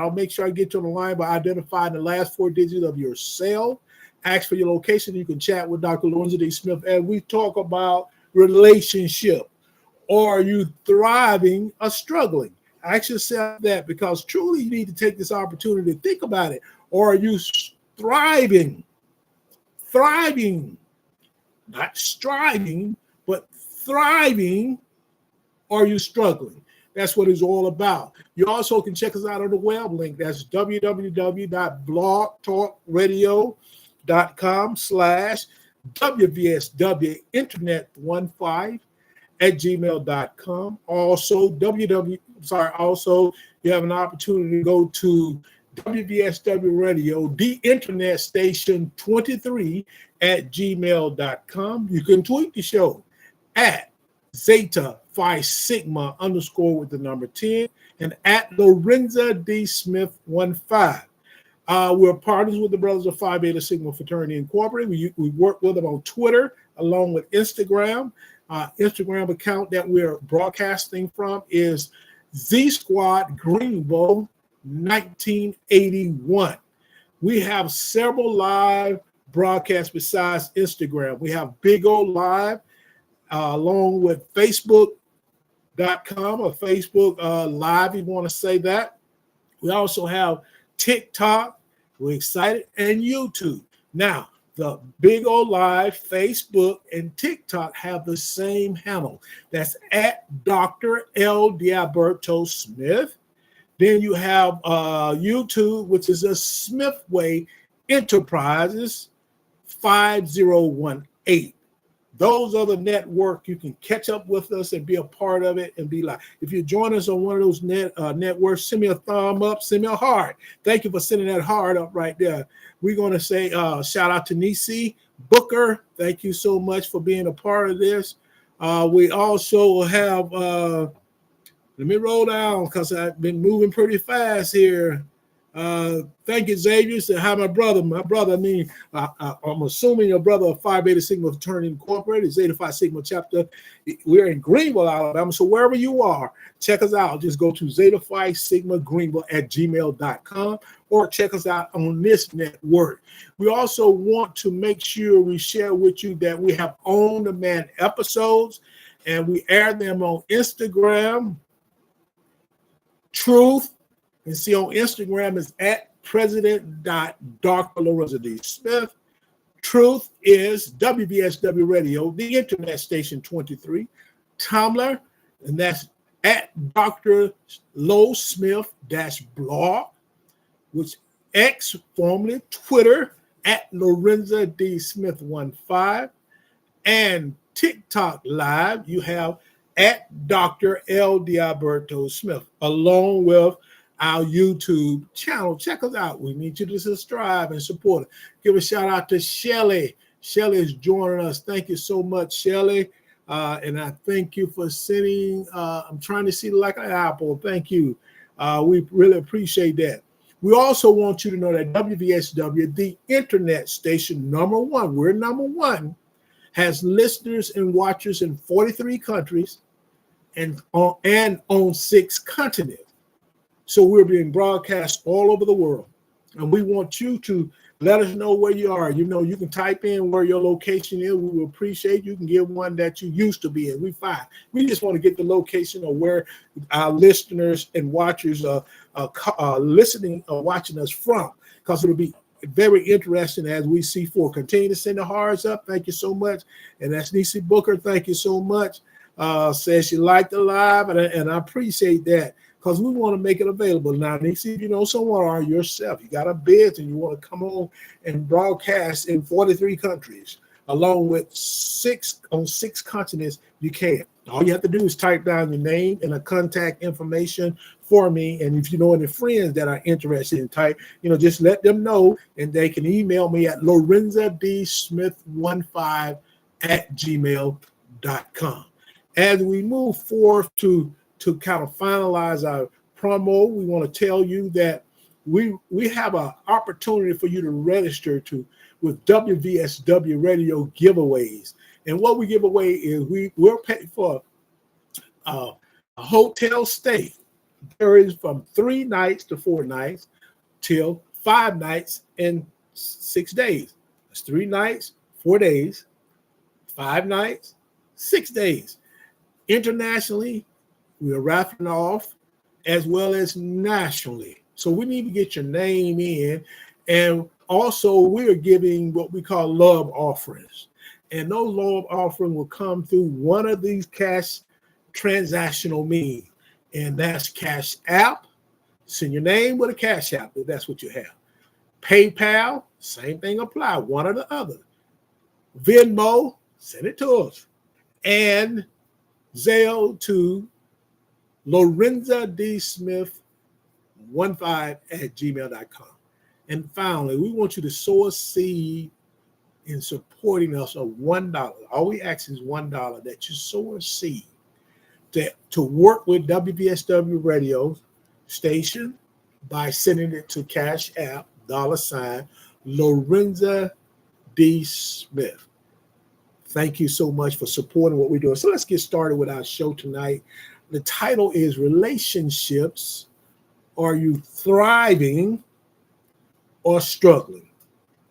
I'll make sure I get you on the line by identifying the last 4 digits of your cell. Ask for your location. You can chat with Dr. Lorenzo D. Smith as we talk about relationship. Or are you thriving or struggling? Ask yourself that, because truly you need to take this opportunity to think about it. Or are you thriving? Thriving, not striving, but thriving. Or are you struggling? That's what it's all about. You also can check us out on the web link. That's www.blogtalkradio.com/WVSW Internet15 at gmail.com. Also, also you have an opportunity to go to WVSW Radio, the Internet Station 23 at gmail.com. You can tweet the show at Zeta Phi Sigma _ with the number 10 and at Lorenzo D. Smith 15. We're partners with the Brothers of Phi Beta Sigma Fraternity Incorporated. We work with them on Twitter along with Instagram. Instagram account that we're broadcasting from is Z Squad Greenville 1981. We have several live broadcasts besides Instagram. We have Big O Live along with Facebook.com or Facebook Live, if you want to say that. We also have TikTok. We're excited, and YouTube. Now, the Big O Live, Facebook, and TikTok have the same handle. That's at Dr. L. Diaberto Smith. Then you have YouTube, which is a Smithway Enterprises 5018. Those are the network. You can catch up with us and be a part of it and be like, if you join us on one of those networks, send me a thumb up, send me a heart. Thank you for sending that heart up right there. We're going to say shout out to Nisi Booker. Thank you so much for being a part of this. We also have, let me roll down because I've been moving pretty fast here. Thank you, Xavier. Said, hi, my brother. I'm assuming your brother of Phi Beta Sigma Fraternity Incorporated, Zeta Phi Sigma chapter. We're in Greenville, Alabama. So wherever you are, check us out. Just go to Zeta Phi Sigma Greenville at gmail.com or check us out on this network. We also want to make sure we share with you that we have on-demand episodes and we air them on Instagram, Truth. And see on Instagram is at president.Dr. Lorenzo D. Smith. Truth is WVSW Radio, the Internet Station 23. Tumblr, and that's at Dr. Lo Smith -blog, which X, formerly Twitter, at Lorenzo D. Smith 15. And TikTok Live, you have at Dr. L. Diaberto Smith, along with our YouTube channel. Check us out. We need you to subscribe and support it. Give a shout out to Shelly. Shelly is joining us. Thank you so much, Shelly. And I thank you for sending. I'm trying to see like an apple. Thank you. We really appreciate that. We also want you to know that WVSW, the Internet Station #1, we're #1, has listeners and watchers in 43 countries and on 6 continents. So we're being broadcast all over the world. And we want you to let us know where you are. You know, you can type in where your location is. We will appreciate you can give one that you used to be in. We fine. We just want to get the location of where our listeners and watchers are listening or watching us from, because it'll be very interesting as we see for. Continue to send the hearts up. Thank you so much. And that's Nisi Booker. Thank you so much. Says she liked the live, and I appreciate that, because we want to make it available. Now, Nisi, if you know someone or yourself, you got a biz and you want to come on and broadcast in 43 countries, along with 6 continents, you can. All you have to do is type down your name and a contact information for me. And if you know any friends that are interested in type, just let them know, and they can email me at lorenzodsmith15@gmail.com. As we move forth to kind of finalize our promo, we want to tell you that we have an opportunity for you to register with WVSW Radio giveaways. And what we give away is we'll pay for a hotel stay varies from 3 nights to 4 nights till 5 nights and 6 days. That's 3 nights, 4 days, 5 nights, 6 days. Internationally, we are wrapping off as well as nationally. So we need to get your name in. And also, we're giving what we call love offerings. And those love offerings will come through one of these cash transactional means. And that's Cash App. Send your name with a Cash App if that's what you have. PayPal, same thing apply, one or the other. Venmo, send it to us. And Zelle to Lorenza D. Smith 15@gmail.com. And finally, we want you to sow a seed in supporting us of $1. All we ask is $1 that you sow a seed to work with WVSW radio station by sending it to Cash App, $ Lorenza D. Smith. Thank you so much for supporting what we're doing. So let's get started with our show tonight. The title is Relationships. Are you thriving or struggling?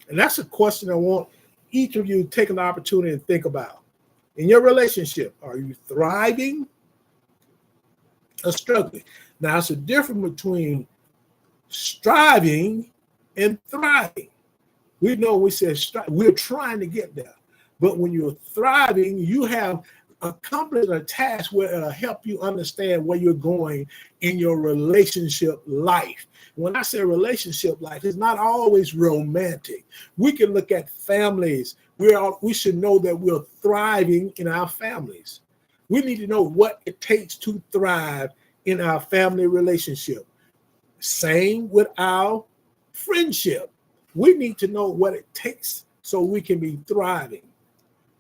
And that's a question I want each of you to take an opportunity to think about. In your relationship, are you thriving or struggling? Now, it's a difference between striving and thriving. We know we said we're trying to get there. But when you're thriving, you have accomplished a task where it'll help you understand where you're going in your relationship life. When I say relationship life, it's not always romantic. We can look at families. We should know that we're thriving in our families. We need to know what it takes to thrive in our family relationship. Same with our friendship. We need to know what it takes so we can be thriving.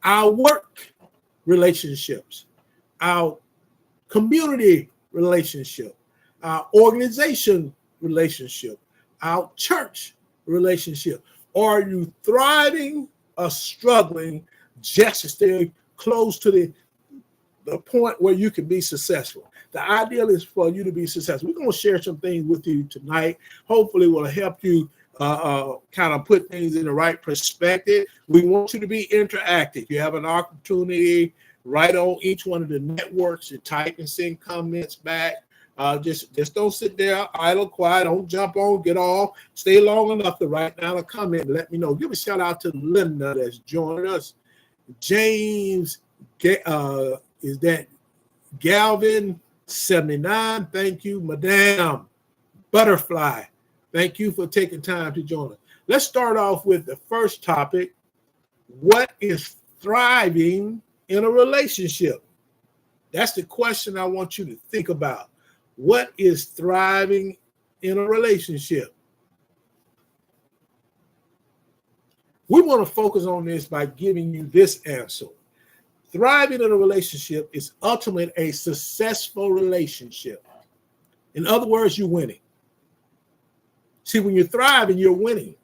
Our work relationships, our community relationship, our organization relationship, our church relationship. Are you thriving or struggling just to stay close to the point where you can be successful? The ideal is for you to be successful. We're going to share some things with you tonight. Hopefully, will help you kind of put things in the right perspective. We want you to be interactive. You have an opportunity right on each one of the networks to type and send comments back. Just don't sit there idle, quiet. Don't jump on, get off. Stay long enough to write down a comment and let me know. Give a shout out to Linda that's joined us. James, is that Galvin 79? Thank you, Madame Butterfly. Thank you for taking time to join us. Let's start off with the first topic. What is thriving in a relationship? That's the question I want you to think about. What is thriving in a relationship? We want to focus on this by giving you this answer. Thriving in a relationship is ultimately a successful relationship. In other words, you're winning. See, when you're thriving, you're winning.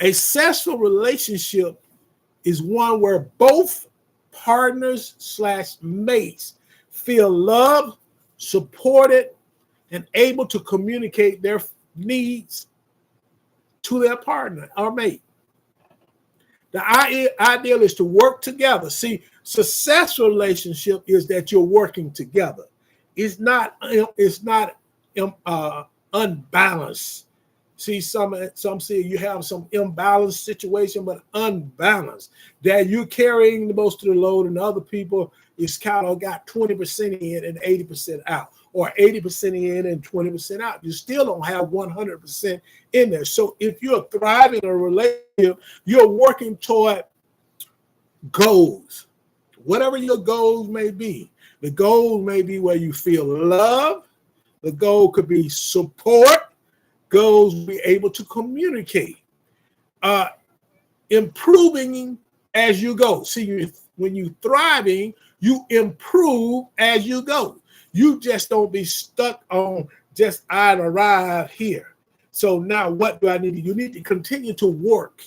A successful relationship is one where both partners / mates feel loved, supported, and able to communicate their needs to their partner or mate. The ideal is to work together. See, successful relationship is that you're working together. It's not unbalanced. See, some say you have some imbalanced situation, but unbalanced. That you're carrying the most of the load, and other people is kind of got 20% in and 80% out, or 80% in and 20% out. You still don't have 100% in there. So if you're thriving in a relationship, you're working toward goals, whatever your goals may be. The goal may be where you feel love. The goal could be support. Goals be able to communicate. Improving as you go. See, when you're thriving, you improve as you go. You just don't be stuck on just I arrive here. So now what do I need to do? You need to continue to work.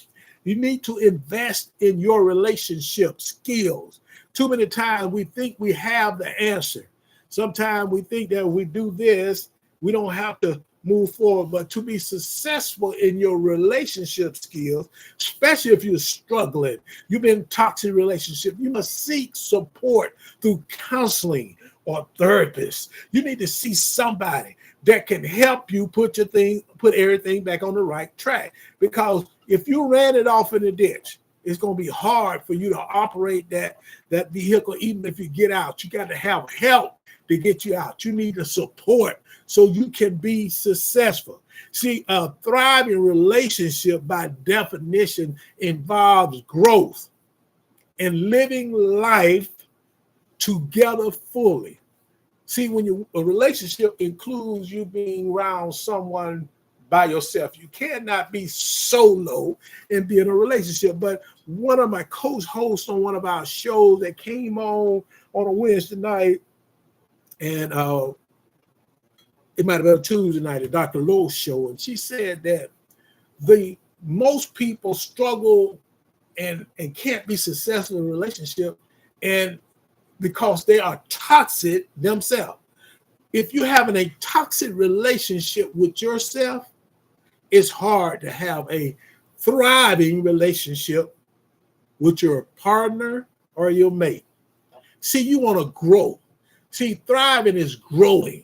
You need to invest in your relationship skills. Too many times we think we have the answer. Sometimes we think that if we do this, we don't have to move forward. But to be successful in your relationship skills, especially if you're struggling, you've been in a toxic relationship, you must seek support through counseling or therapists. You need to see somebody that can help you put everything back on the right track. Because if you ran it off in the ditch, it's going to be hard for you to operate that vehicle. Even if you get out, you got to have help to get you out. You need the support so you can be successful. See, a thriving relationship by definition involves growth and living life together fully. See, when a relationship includes you being around someone by yourself, you cannot be solo and be in a relationship. But one of my co-hosts on one of our shows that came on a Wednesday night, and it might have been a Tuesday night, at Dr. Lowe's show, and she said that most people struggle and can't be successful in a relationship, and because they are toxic themselves. If you're having a toxic relationship with yourself, it's hard to have a thriving relationship with your partner or your mate. See, you want to grow. See, thriving is growing.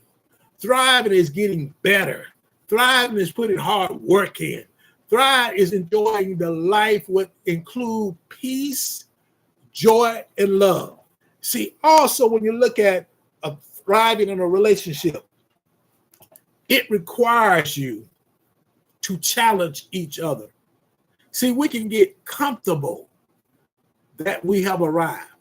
Thriving is getting better. Thriving is putting hard work in. Thrive is enjoying the life would include peace, joy, and love. See, also when you look at thriving in a relationship, it requires you to challenge each other. See, we can get comfortable that we have arrived,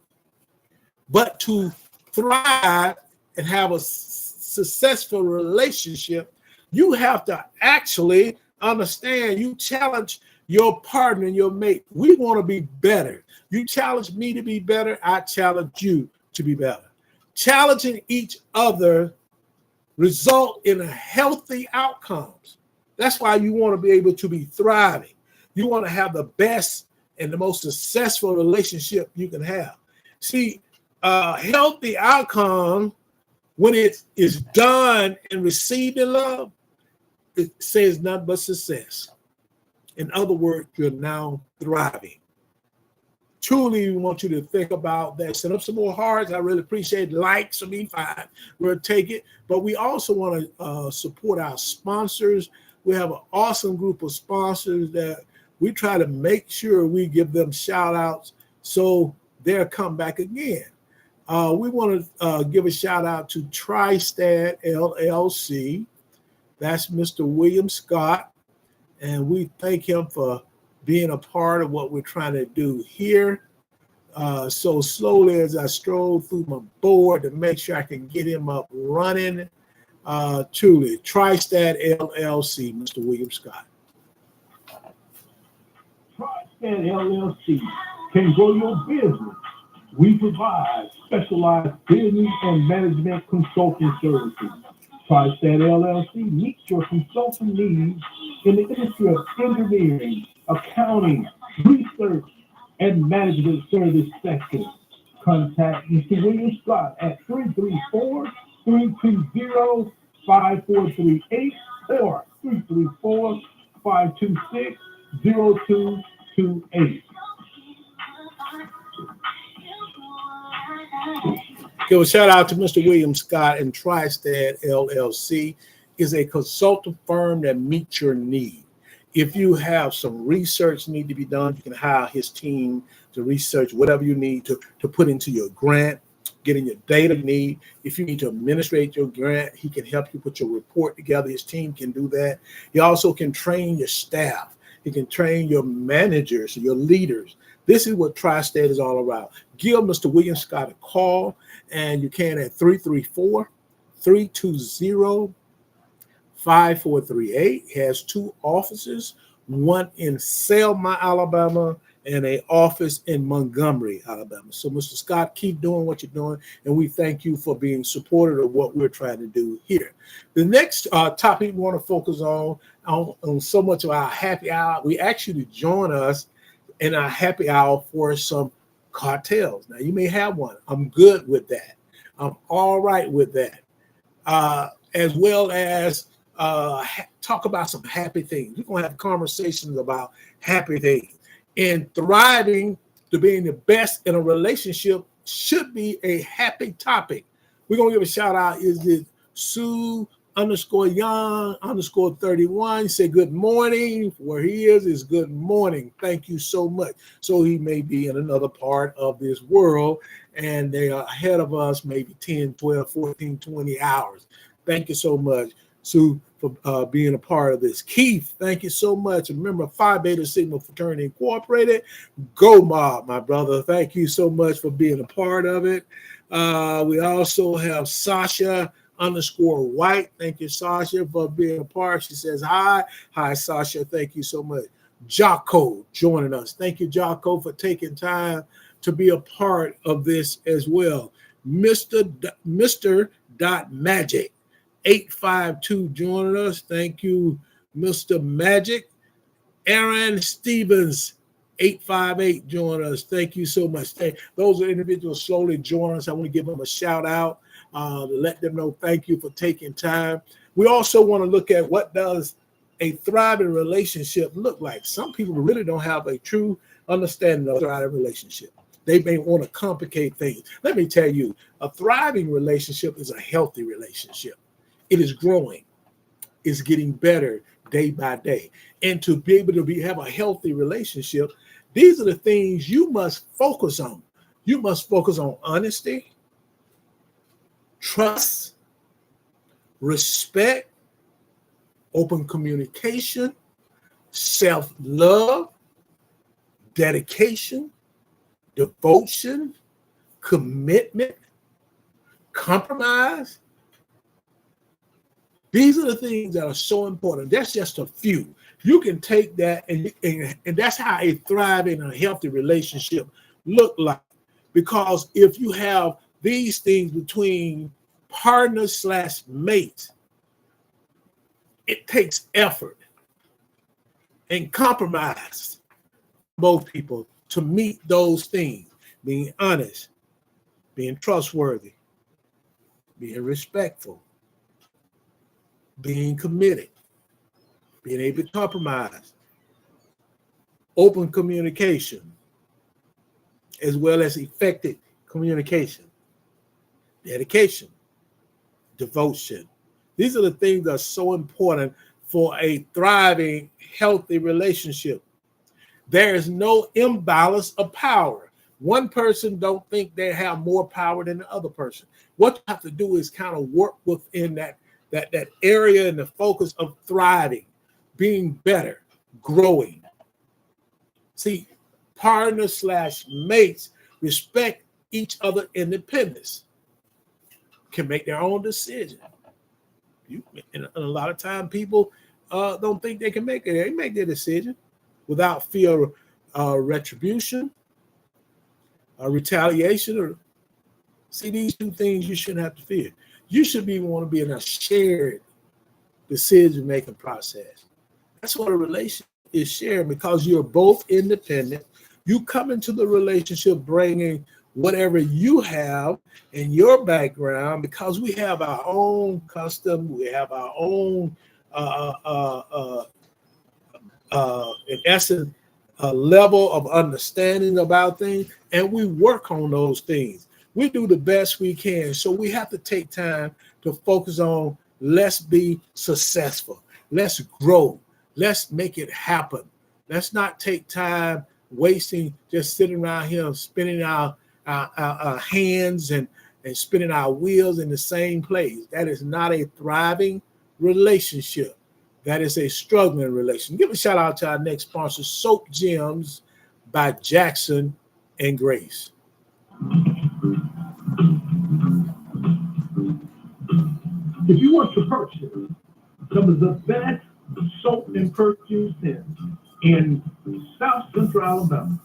but to thrive and have a successful relationship, you have to actually understand, you challenge your partner and your mate. We want to be better. You challenge me to be better, I challenge you to be better. Challenging each other result in a healthy outcomes. That's why you want to be able to be thriving. You want to have the best and the most successful relationship you can have. See, healthy outcome, when it is done and received in love, it says nothing but success. In other words, you're now thriving. Truly, we want you to think about that. Send up some more hearts. I really appreciate likes. I mean, fine. We'll take it. But we also want to support our sponsors. We have an awesome group of sponsors that we try to make sure we give them shout outs so they'll come back again. We want to give a shout out to TriStat LLC. That's Mr. William Scott. And we thank him for being a part of what we're trying to do here. So slowly as I stroll through my board to make sure I can get him up running, truly, TriStat LLC, Mr. William Scott. TriStat LLC can grow your business. We provide specialized business and management consulting services. TriStat LLC meets your consulting needs in the industry of engineering, accounting, research, and management service sectors. Contact Mr. William Scott at 334-320-5438 or 334-526-0228. Give a shout out to Mr. William Scott, and TriStat LLC is a consultant firm that meets your need. If you have some research need to be done, you can hire his team to research whatever you need to put into your grant, getting your data need. If you need to administrate your grant, he can help you put your report together. His team can do that. He also can train your staff. He can train your managers, your leaders. This is what TriStat is all about. Give Mr. William Scott a call, and you can at 334-320-5438. He has two offices, one in Selma, Alabama, and an office in Montgomery, Alabama. So, Mr. Scott, keep doing what you're doing, and we thank you for being supportive of what we're trying to do here. The next topic we want to focus on so much of our happy hour. We ask you to join us in our happy hour for some cocktails. Now, you may have one. I'm good with that. I'm all right with that. As well as talk about some happy things. We're going to have conversations about happy things. And thriving to being the best in a relationship should be a happy topic. We're going to give a shout out. Is it Sue _Young _31? Say good morning. Where he is good morning. Thank you so much. So he may be in another part of this world, and they are ahead of us maybe 10, 12, 14, 20 hours. Thank you so much, Sue, for being a part of this. Keith, thank you so much. Remember, Phi Beta Sigma Fraternity Incorporated. Go Mob, my brother. Thank you so much for being a part of it. We also have Sasha _White. Thank you, Sasha, for being a part. She says hi. Hi, Sasha. Thank you so much. Jocko joining us. Thank you, Jocko, for taking time to be a part of this as well. Mr. Magic 852 joining us. Thank you, Mr. Magic. Aaron Stevens 858 joining us. Thank you so much. Those are individuals slowly joining us. I want to give them a shout out to let them know thank you for taking time. We also want to look at what does a thriving relationship look like. Some people really don't have a true understanding of a thriving relationship. They may want to complicate things. Let me tell you, a thriving relationship is a healthy relationship. It is growing. It's getting better day by day. And to be able to have a healthy relationship, these are the things you must focus on. You must focus on honesty, trust, respect, open communication, self-love, dedication, devotion, commitment, compromise. These are the things that are so important. That's just a few. You can take that and that's how a thriving and a healthy relationship look like. Because if you have these things between partners / mates, it takes effort and compromise both people to meet those things. Being honest, being trustworthy, being respectful, being committed, being able to compromise, open communication, as well as effective communication, dedication, devotion. These are the things that are so important for a thriving, healthy relationship. There is no imbalance of power. One person don't think they have more power than the other person. What you have to do is kind of work within that area and the focus of thriving, being better, growing. See, partners / mates respect each other independence, can make their own decision. And a lot of time people don't think they can make it. They make their decision without fear of retribution, retaliation. See, these two things you shouldn't have to fear. You should want to be in a shared decision-making process. That's what a relationship is shared, because you're both independent. You come into the relationship bringing whatever you have in your background, because we have our own custom, we have our own, in essence, a level of understanding about things, and we work on those things. We do the best we can. So we have to take time to focus on, let's be successful. Let's grow. Let's make it happen. Let's not take time wasting just sitting around here spinning our hands and spinning our wheels in the same place. That is not a thriving relationship. That is a struggling relationship. Give a shout out to our next sponsor, Soap Gems by Jackson and Grace. If you want to purchase some of the best soap and perfume scents in South Central Alabama,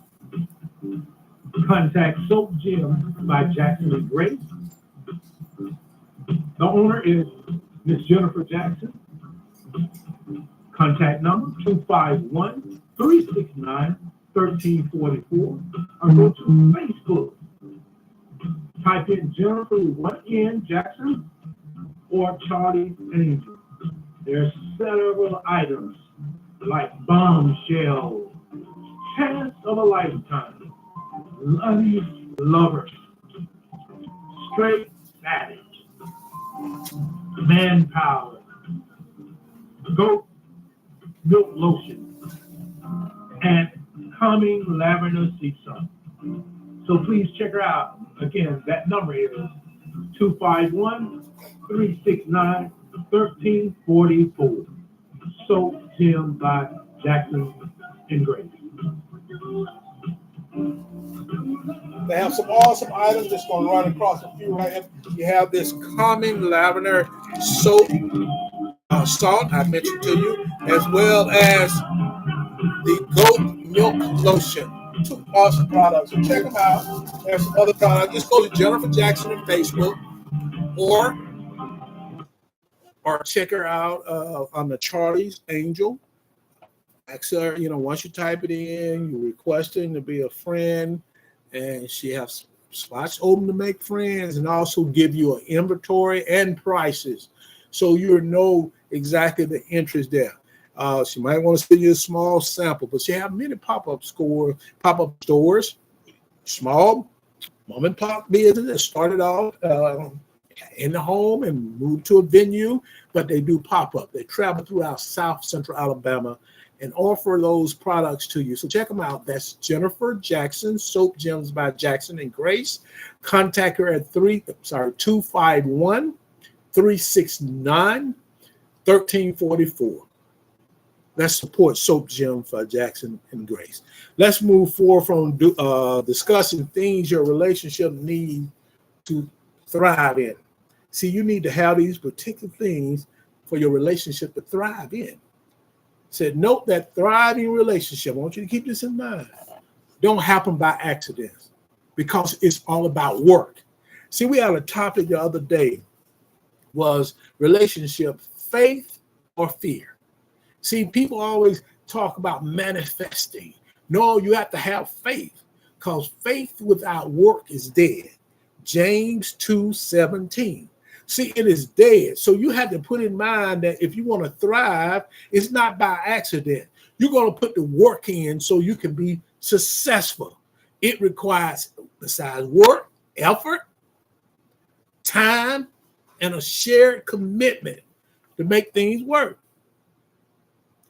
contact Soap Gems by Jackson and Grace. The owner is Miss Jennifer Jackson. Contact number 251-369-1344, or go to Facebook, Type in Jennifer with one N, Jackson, or Charlie Angel. There are several items like Bombshell, Chance of a Lifetime, Lucky Lover, Straight Savage, Manpower, Goat Milk Lotion, and Coming Lavender Sea Sun. So please check her out. Again, that number is 251-369-1344. Soap Gym by Jackson and Grace. They have some awesome items that's going to run across a few right here. You have this Calming Lavender Soap Salt I mentioned to you, as well as the Goat Milk Lotion. Two awesome products. So check them out. There's some other products. Just go to Jennifer Jackson on Facebook, or check her out on the Charlie's Angel. Ask her, once you type it in, you're requesting to be a friend, and she has slots open to make friends and also give you an inventory and prices, so you know exactly the interest there. She might want to send you a small sample, but she have many pop-up stores, small mom and pop business that started off in the home and moved to a venue, but they do pop-up. They travel throughout South Central Alabama and offer those products to you. So check them out. That's Jennifer Jackson, Soap Gems by Jackson and Grace. Contact her at 251-369-1344. Let's support Soap Gem for Jackson and Grace. Let's move forward from discussing things your relationship needs to thrive in. See, you need to have these particular things for your relationship to thrive in. Said, note that thriving relationship, I want you to keep this in mind, don't happen by accident, because it's all about work. See, we had a topic the other day, was relationship, faith or fear. See, people always talk about manifesting. No, you have to have faith, because faith without work is dead. James 2:17. See, it is dead. So you have to put in mind that if you want to thrive, it's not by accident. You're going to put the work in so you can be successful. It requires, besides work, effort, time, and a shared commitment to make things work.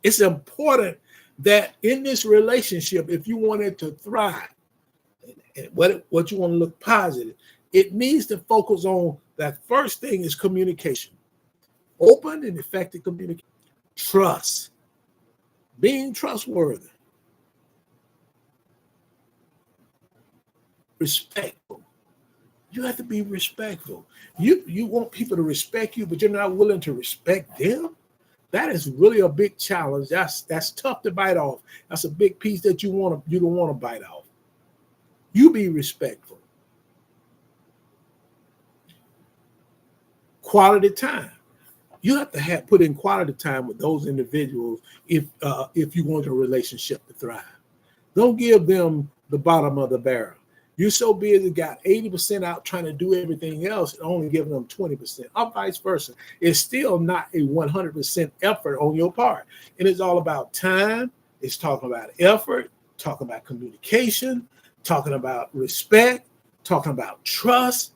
It's important that in this relationship, if you want it to thrive, and what you want to look positive, it needs to focus on that first thing is communication. Open and effective communication. Trust. Being trustworthy. Respectful. You have to be respectful. You want people to respect you, but you're not willing to respect them. That is really a big challenge. That's tough to bite off. That's a big piece that you don't want to bite off. You be respectful. Quality time. You have to put in quality time with those individuals if you want your relationship to thrive. Don't give them the bottom of the barrel. You're so busy, got 80% out trying to do everything else and only giving them 20%, or vice versa. It's still not a 100% effort on your part. And it's all about time. It's talking about effort, talking about communication, talking about respect, talking about trust,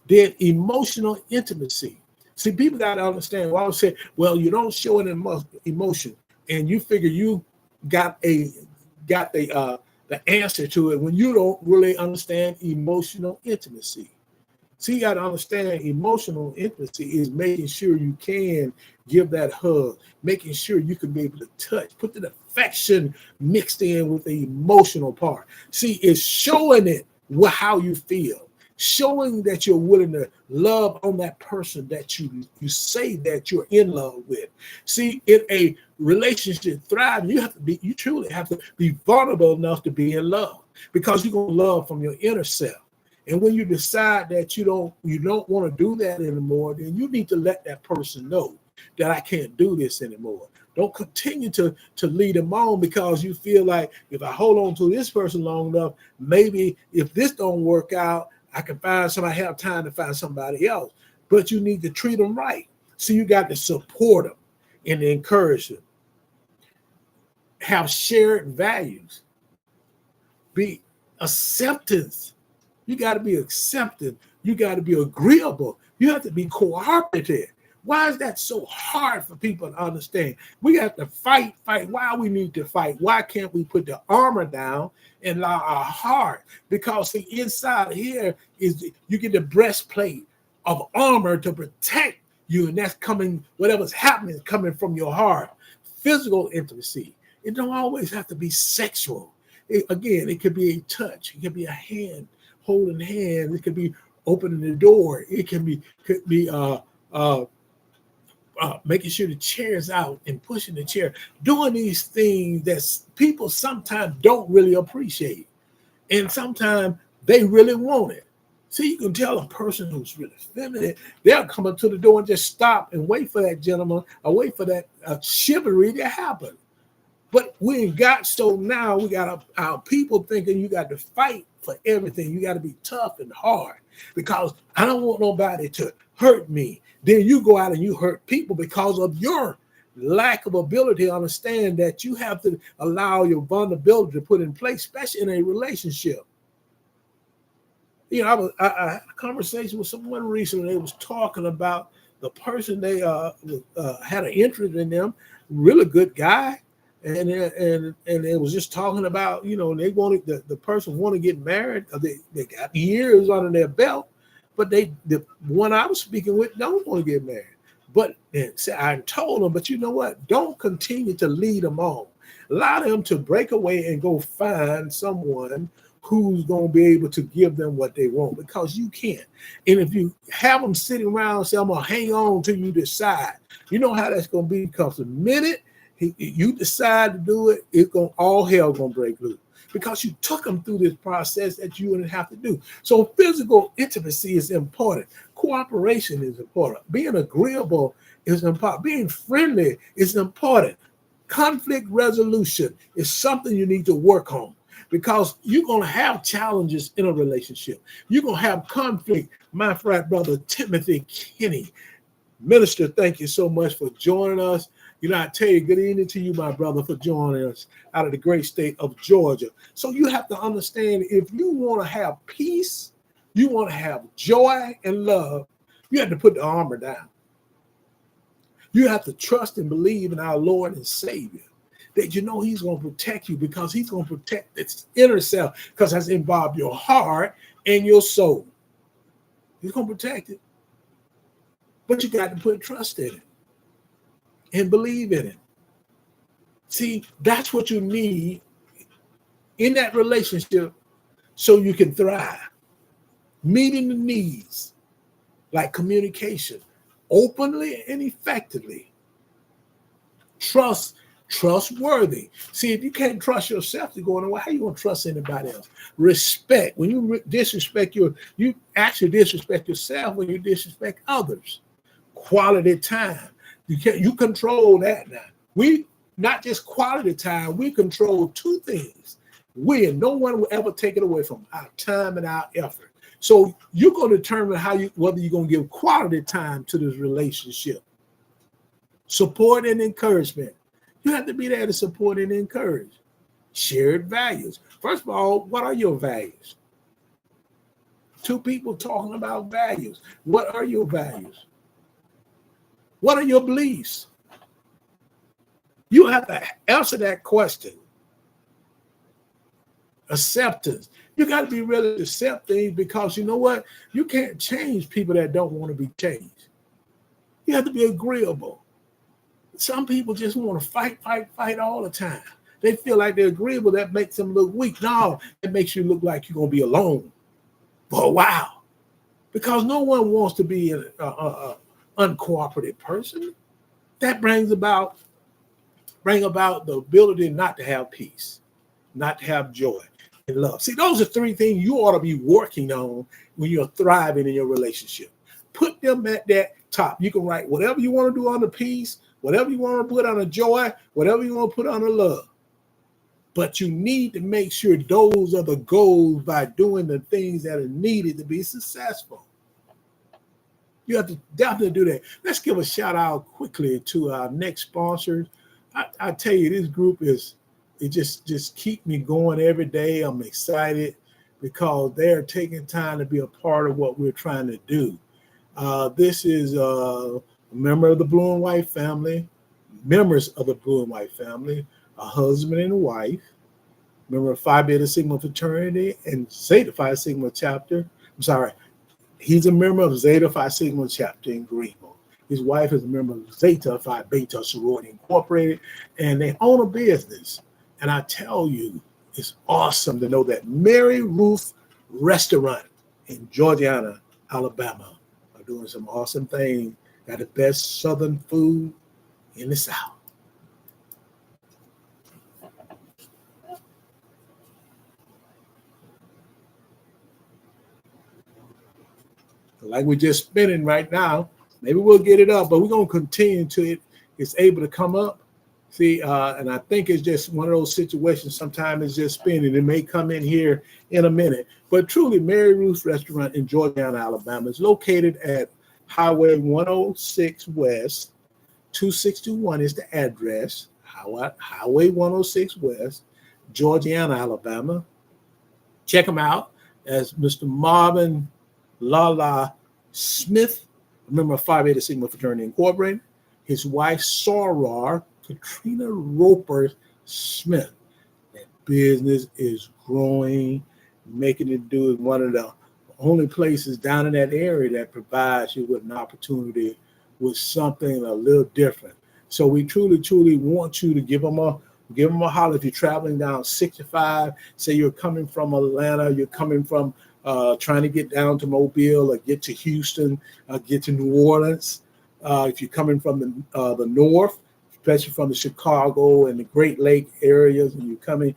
then emotional intimacy. See, people got to understand. Well, I would say, well, you don't show an emotion, and you figure you got the answer to it when you don't really understand emotional intimacy. See, you got to understand emotional intimacy is making sure you can give that hug, making sure you can be able to touch, put the affection mixed in with the emotional part. See, it's showing it how you feel, showing that you're willing to love on that person that you say that you're in love with. See, in a relationship thriving, you truly have to be vulnerable enough to be in love, because you're gonna love from your inner self. And when you decide that you don't want to do that anymore, then you need to let that person know that I can't do this anymore. Don't continue to lead them on, because you feel like if I hold on to this person long enough, maybe if this don't work out, I can find somebody, have time to find somebody else, but you need to treat them right. So you got to support them and encourage them. Have shared values. Be acceptance. You got to be accepted. You got to be agreeable. You have to be cooperative. Why is that so hard for people to understand? We have to fight. Why we need to fight? Why can't we put the armor down and allow our heart? Because the inside here is you get the breastplate of armor to protect you, and that's coming, whatever's happening is coming from your heart. Physical intimacy. It don't always have to be sexual. It could be a touch. It could be a hand, holding hands. It could be opening the door. It could be making sure the chair is out and pushing the chair, doing these things that people sometimes don't really appreciate. And sometimes they really want it. See, you can tell a person who's really feminine, they'll come up to the door and just stop and wait for that gentleman or wait for that chivalry to happen. But we ain't got, so now we got our people thinking you got to fight for everything. You got to be tough and hard because I don't want nobody to hurt me. Then you go out and you hurt people because of your lack of ability to understand that you have to allow your vulnerability to put in place, especially in a relationship. You know, I had a conversation with someone recently. They was talking about the person they had an interest in them, really good guy. And it was just talking about, you know, they wanted the person want to get married. They got years under their belt, but the one I was speaking with don't want to get married. But I told them, but you know what? Don't continue to lead them on. Allow them to break away and go find someone who's going to be able to give them what they want, because you can't. And if you have them sitting around and say, I'm going to hang on till you decide, you know how that's going to be, because the minute you decide to do it, all hell gonna break loose, because you took them through this process that you wouldn't have to do. So physical intimacy is important. Cooperation is important. Being agreeable is important. Being friendly is important. Conflict resolution is something you need to work on, because you're gonna have challenges in a relationship. You're gonna have conflict. My frat brother Timothy Kenny, minister, thank you so much for joining us. You know, I tell you, good evening to you, my brother, for joining us out of the great state of Georgia. So you have to understand, if you want to have peace, you want to have joy and love, you have to put the armor down. You have to trust and believe in our Lord and Savior, that you know he's going to protect you, because he's going to protect its inner self, because that's involved your heart and your soul. He's going to protect it. But you got to put trust in it and believe in it. See, that's what you need in that relationship so you can thrive. Meeting the needs, like communication, openly and effectively. Trustworthy. See, if you can't trust yourself to go on, well, how you going to trust anybody else? Respect. When you disrespect you actually disrespect yourself when you disrespect others. Quality time. You control that now. We not just quality time, we control two things. And no one will ever take it away from our time and our effort. So you're going to determine whether you're going to give quality time to this relationship. Support and encouragement. You have to be there to support and encourage. Shared values. First of all, what are your values? Two people talking about values. What are your values? What are your beliefs? You have to answer that question. Acceptance. You got to be ready to accept things, because you know what? You can't change people that don't want to be changed. You have to be agreeable. Some people just want to fight all the time. They feel like they're agreeable. That makes them look weak. No, it makes you look like you're going to be alone for a while, because no one wants to be an uncooperative person. That bring about the ability not to have peace, not to have joy and love. See, those are three things you ought to be working on when you're thriving in your relationship. Put them at that top. You can write whatever you want to do on the peace, whatever you want to put on the joy, whatever you want to put on the love. But you need to make sure those are the goals by doing the things that are needed to be successful. You have to definitely do that. Let's give a shout out quickly to our next sponsors. I tell you, this group it just keep me going every day. I'm excited because they're taking time to be a part of what we're trying to do. This is a member of the Blue and White family, members of the Blue and White family, a husband and a wife, member of Phi Beta Sigma fraternity and Zeta Phi Sigma chapter. I'm sorry, he's a member of Zeta Phi Sigma chapter in Greenville. His wife is a member of Zeta Phi Beta Sorority Incorporated, and they own a business. And I tell you, it's awesome to know that Mary Ruth Restaurant in Georgiana, Alabama, are doing some awesome things. Got the best Southern food in the South. Like we're just spinning right now. Maybe we'll get it up, but we're going to continue until it's able to come up. See, and I think it's just one of those situations. Sometimes it's just spinning. It may come in here in a minute. But truly, Mary Ruth's Restaurant in Georgiana, Alabama is located at Highway 106 West, 2621 is the address. Highway 106 West, Georgiana, Alabama. Check them out as Mr. Marvin Lala Smith, a member of Phi Beta Sigma Fraternity Incorporated. His wife, Soror Katrina Roper Smith. That business is growing, making it do one of the only places down in that area that provides you with an opportunity with something a little different. So we truly want you to give them a holler. If you're traveling down 65, say you're coming from Atlanta, you're coming from trying to get down to Mobile or get to Houston, get to New Orleans. If you're coming from the north, especially from the Chicago and the Great Lake areas, and you're coming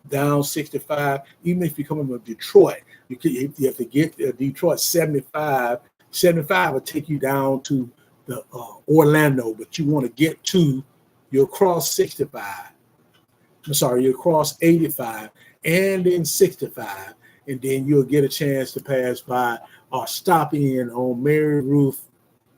down 65, even if you're coming from Detroit, you have to get Detroit 75. 75 will take you down to the Orlando, but you want to get to, you'll cross 65. I'm sorry, you'll cross 85 and then 65, and then you'll get a chance to pass by or stop in on Mary Ruth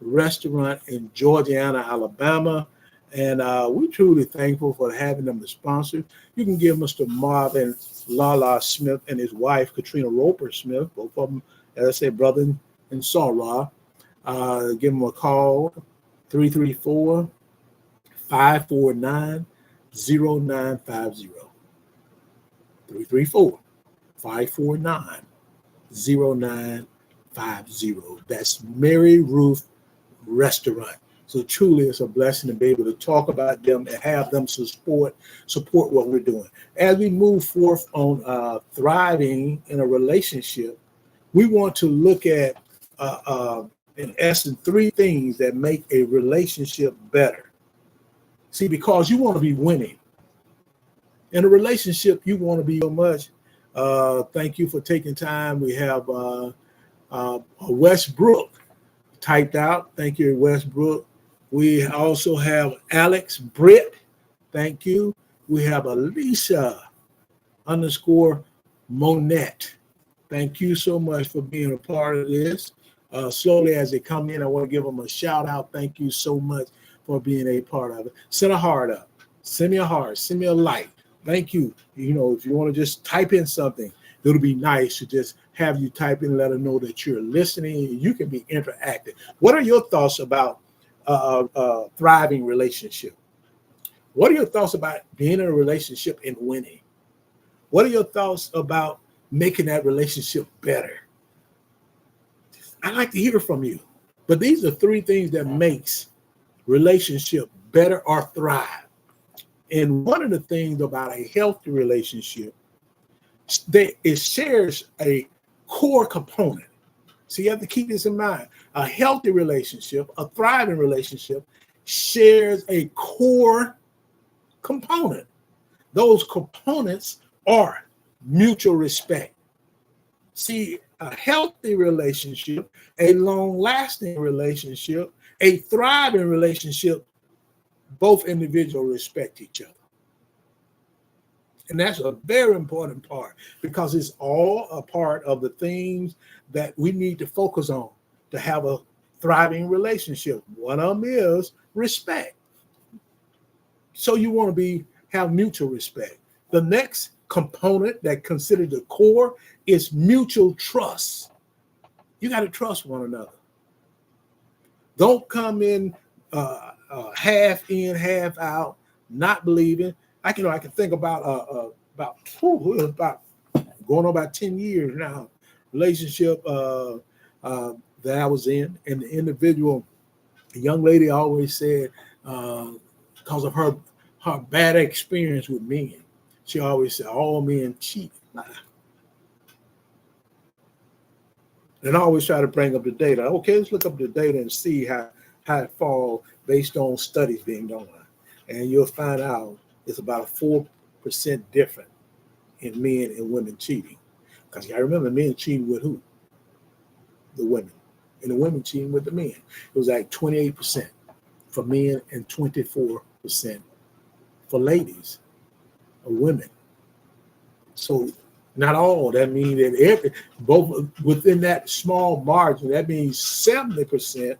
Restaurant in Georgiana, Alabama. And we're truly thankful for having them as sponsors. You can give Mr. Marvin Lala Smith and his wife, Katrina Roper Smith, both of them, as I said, brother and Sarah. Give them a call, 334-549-0950. 334-549-0950. That's Mary Ruth Restaurant. So truly, it's a blessing to be able to talk about them and have them support what we're doing. As we move forth on thriving in a relationship, we want to look at, in essence, 3 things that make a relationship better. See, because you want to be winning. In a relationship, you want to be so much. Thank you for taking time. We have Westbrook typed out. Thank you, Westbrook. We also have Alex Britt. Thank you. We have Alicia _Monette. Thank you so much for being a part of this. Slowly as they come in, I want to give them a shout out. Thank you so much for being a part of it. Send a heart up. Send me a heart. Send me a like. Thank you. You know, if you want to just type in something, it'll be nice to just have you type in and let them know that you're listening. You can be interactive. What are your thoughts about thriving relationship? What are your thoughts about being in a relationship and winning? What are your thoughts about making that relationship better? I'd like to hear from you. But these are 3 things that makes relationship better or thrive. And one of the things about a healthy relationship, it shares a core component. So you have to keep this in mind. A healthy relationship, a thriving relationship, shares a core component. Those components are mutual respect. See, a healthy relationship, a long-lasting relationship, a thriving relationship, both individuals respect each other. And that's a very important part because it's all a part of the things that we need to focus on to have a thriving relationship. One of them is respect. So you want to have mutual respect. The next component that considered the core is mutual trust. You got to trust one another. Don't come in half in, half out, not believing. I can think about going on about 10 years now relationship that I was in, and the individual, the young lady always said, because of her bad experience with men, she always said all men cheat. And I always try to bring up the data. Okay, let's look up the data and see how it falls based on studies being done. And you'll find out it's about a 4% different in men and women cheating. Because you got to remember, men cheating with who? The women. And the women cheating with the men. It was like 28% for men and 24% for ladies or women. So not all. That means that both within that small margin, that means 70%,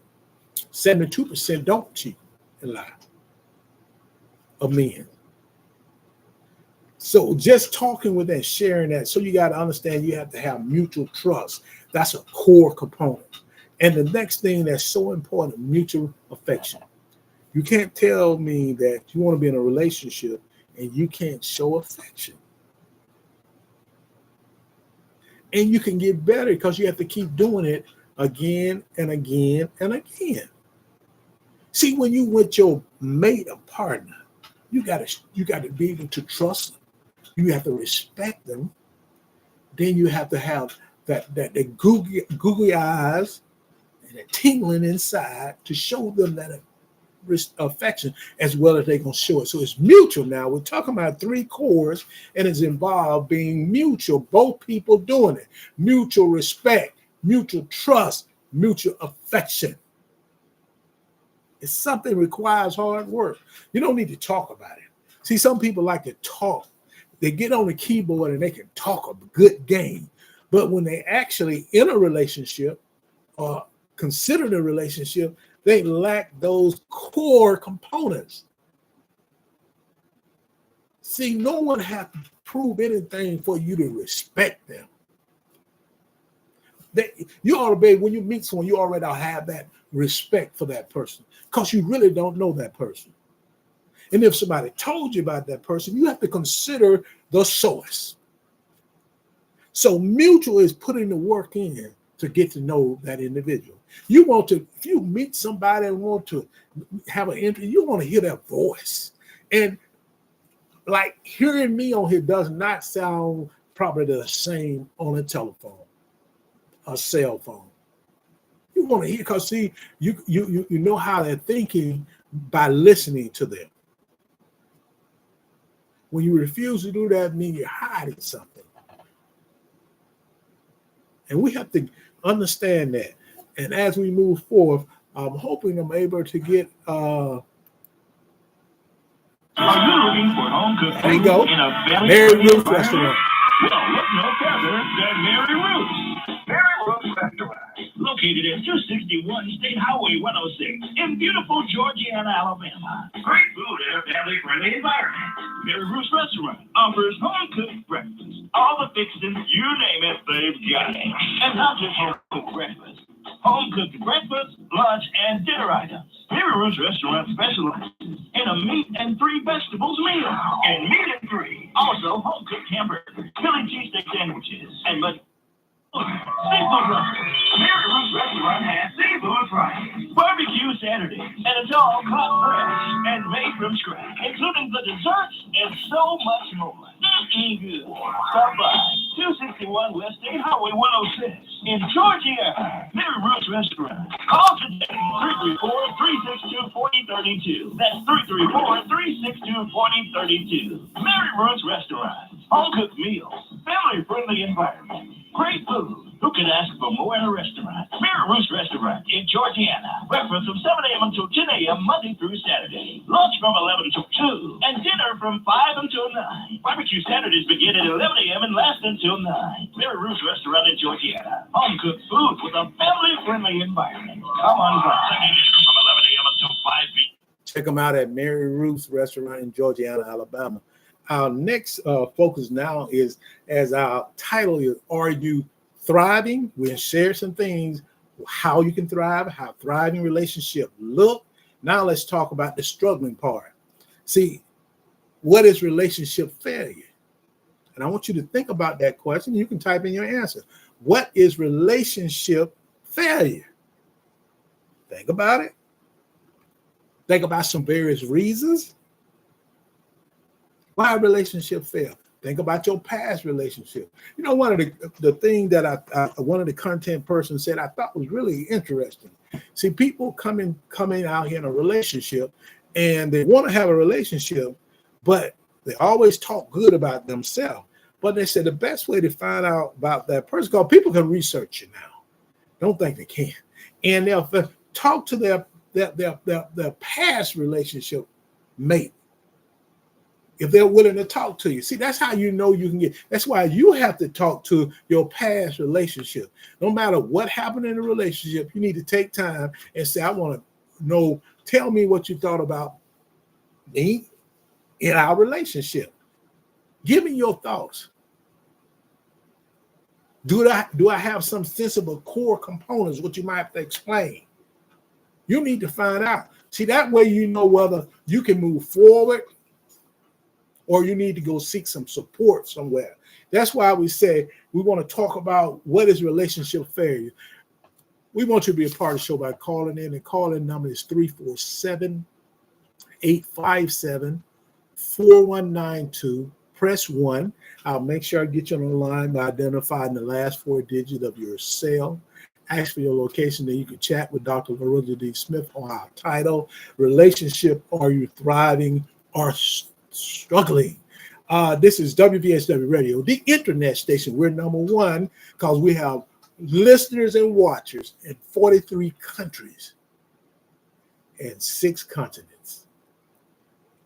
72% don't cheat and lie of men. So just talking with that, sharing that, so you got to understand you have to have mutual trust. That's a core component. And the next thing that's so important, mutual affection. You can't tell me that you want to be in a relationship and you can't show affection. And you can get better because you have to keep doing it again and again and again. See, when you with your mate or partner, you got to be able to trust them. You have to respect them. Then you have to have that googly eyes and a tingling inside to show them that affection as well as they're going to show it. So it's mutual now. We're talking about 3 cores, and it's involved being mutual, both people doing it. Mutual respect, mutual trust, mutual affection. It's something that requires hard work. You don't need to talk about it. See, some people like to talk. They get on the keyboard and they can talk a good game. But when they actually in a relationship or consider the relationship, they lack those core components. See, no one has to prove anything for you to respect them. You ought to be, when you meet someone, you already have that respect for that person because you really don't know that person. And if somebody told you about that person, you have to consider the source. So mutual is putting the work in to get to know that individual. You want to, if you meet somebody and want to have an interest, you want to hear their voice. And like hearing me on here does not sound probably the same on a telephone, a cell phone. You want to hear, because see, you know how they're thinking by listening to them. When you refuse to do that, means you're hiding something. And we have to understand that. And as we move forward, I'm hoping I'm able to get Are you looking for home-cooked there you food go. in a family Mary friendly Ruth environment? Restaurant. Well, look no further than Mary Ruth's. Mary Ruth's Restaurant, located at 261 State Highway 106 in beautiful Georgiana, Alabama. Great food in a family-friendly environment. Mary Ruth's Restaurant offers home-cooked breakfast. All the fixings, you name it, they've got it. And not just home-cooked breakfast. Home-cooked breakfast, lunch, and dinner items. Mary Ruth's Restaurant specializes in a meat and 3 vegetables meal. And meat and 3. Also, home-cooked hamburgers, Philly cheesesteak sandwiches, and much seafood Fridays. Mary Ruth's Restaurant has seafood Fridays. Barbecue Saturdays, and it's all caught fresh and made from scratch, including the desserts and so much more. Good. Stop by 261 West State Highway 106 in Georgia. Mary Ruth's Restaurant. Call today 334-362-4032. That's 334-362-4032. Mary Ruth's Restaurant. Home cooked meals, family friendly environment, great food. Who can ask for more in a restaurant? Mary Ruth's Restaurant in Georgiana. Breakfast from 7 a.m. until 10 a.m. Monday through Saturday. Lunch from 11 until 2. And dinner from 5 until 9. Barbecue Saturdays begin at 11 a.m. and last until 9. Mary Ruth's Restaurant in Georgiana. Home-cooked food with a family-friendly environment. Come on by. From 11 a.m. until 5 p.m. Check them out at Mary Ruth's Restaurant in Georgiana, Alabama. Our next focus now is, as our title is, Are You Thriving? We'll share some things, how you can thrive, how thriving relationship look. Now let's talk about the struggling part. See, what is relationship failure? And I want you to think about that question. You can type in your answer. What is relationship failure? Think about it. Think about some various reasons why a relationship failed. Think about your past relationship. You know, one of the thing that one of the content persons said I thought was really interesting. See, people coming out here in a relationship and they want to have a relationship, but they always talk good about themselves. But they said the best way to find out about that person, because people can research you now. Don't think they can. And they'll talk to their past relationship mate. If they're willing to talk to you. See, that's how you know you can get. That's why you have to talk to your past relationship. No matter what happened in the relationship, you need to take time and say, I want to know, tell me what you thought about me in our relationship. Give me your thoughts. Do I have some sensible core components, which you might have to explain? You need to find out. See, that way you know whether you can move forward or you need to go seek some support somewhere. That's why we say we want to talk about what is relationship failure. We want you to be a part of the show by calling in. The call-in number is 347-857-4192. Press 1. I'll make sure I get you on the line by identifying the last 4 digits of your cell. Ask for your location, then you can chat with Dr. Lorenzo D. Smith on our title, Relationship, Are You Thriving or Struggling? This is WVSW Radio, the internet station. We're number 1 because we have listeners and watchers in 43 countries and 6 continents.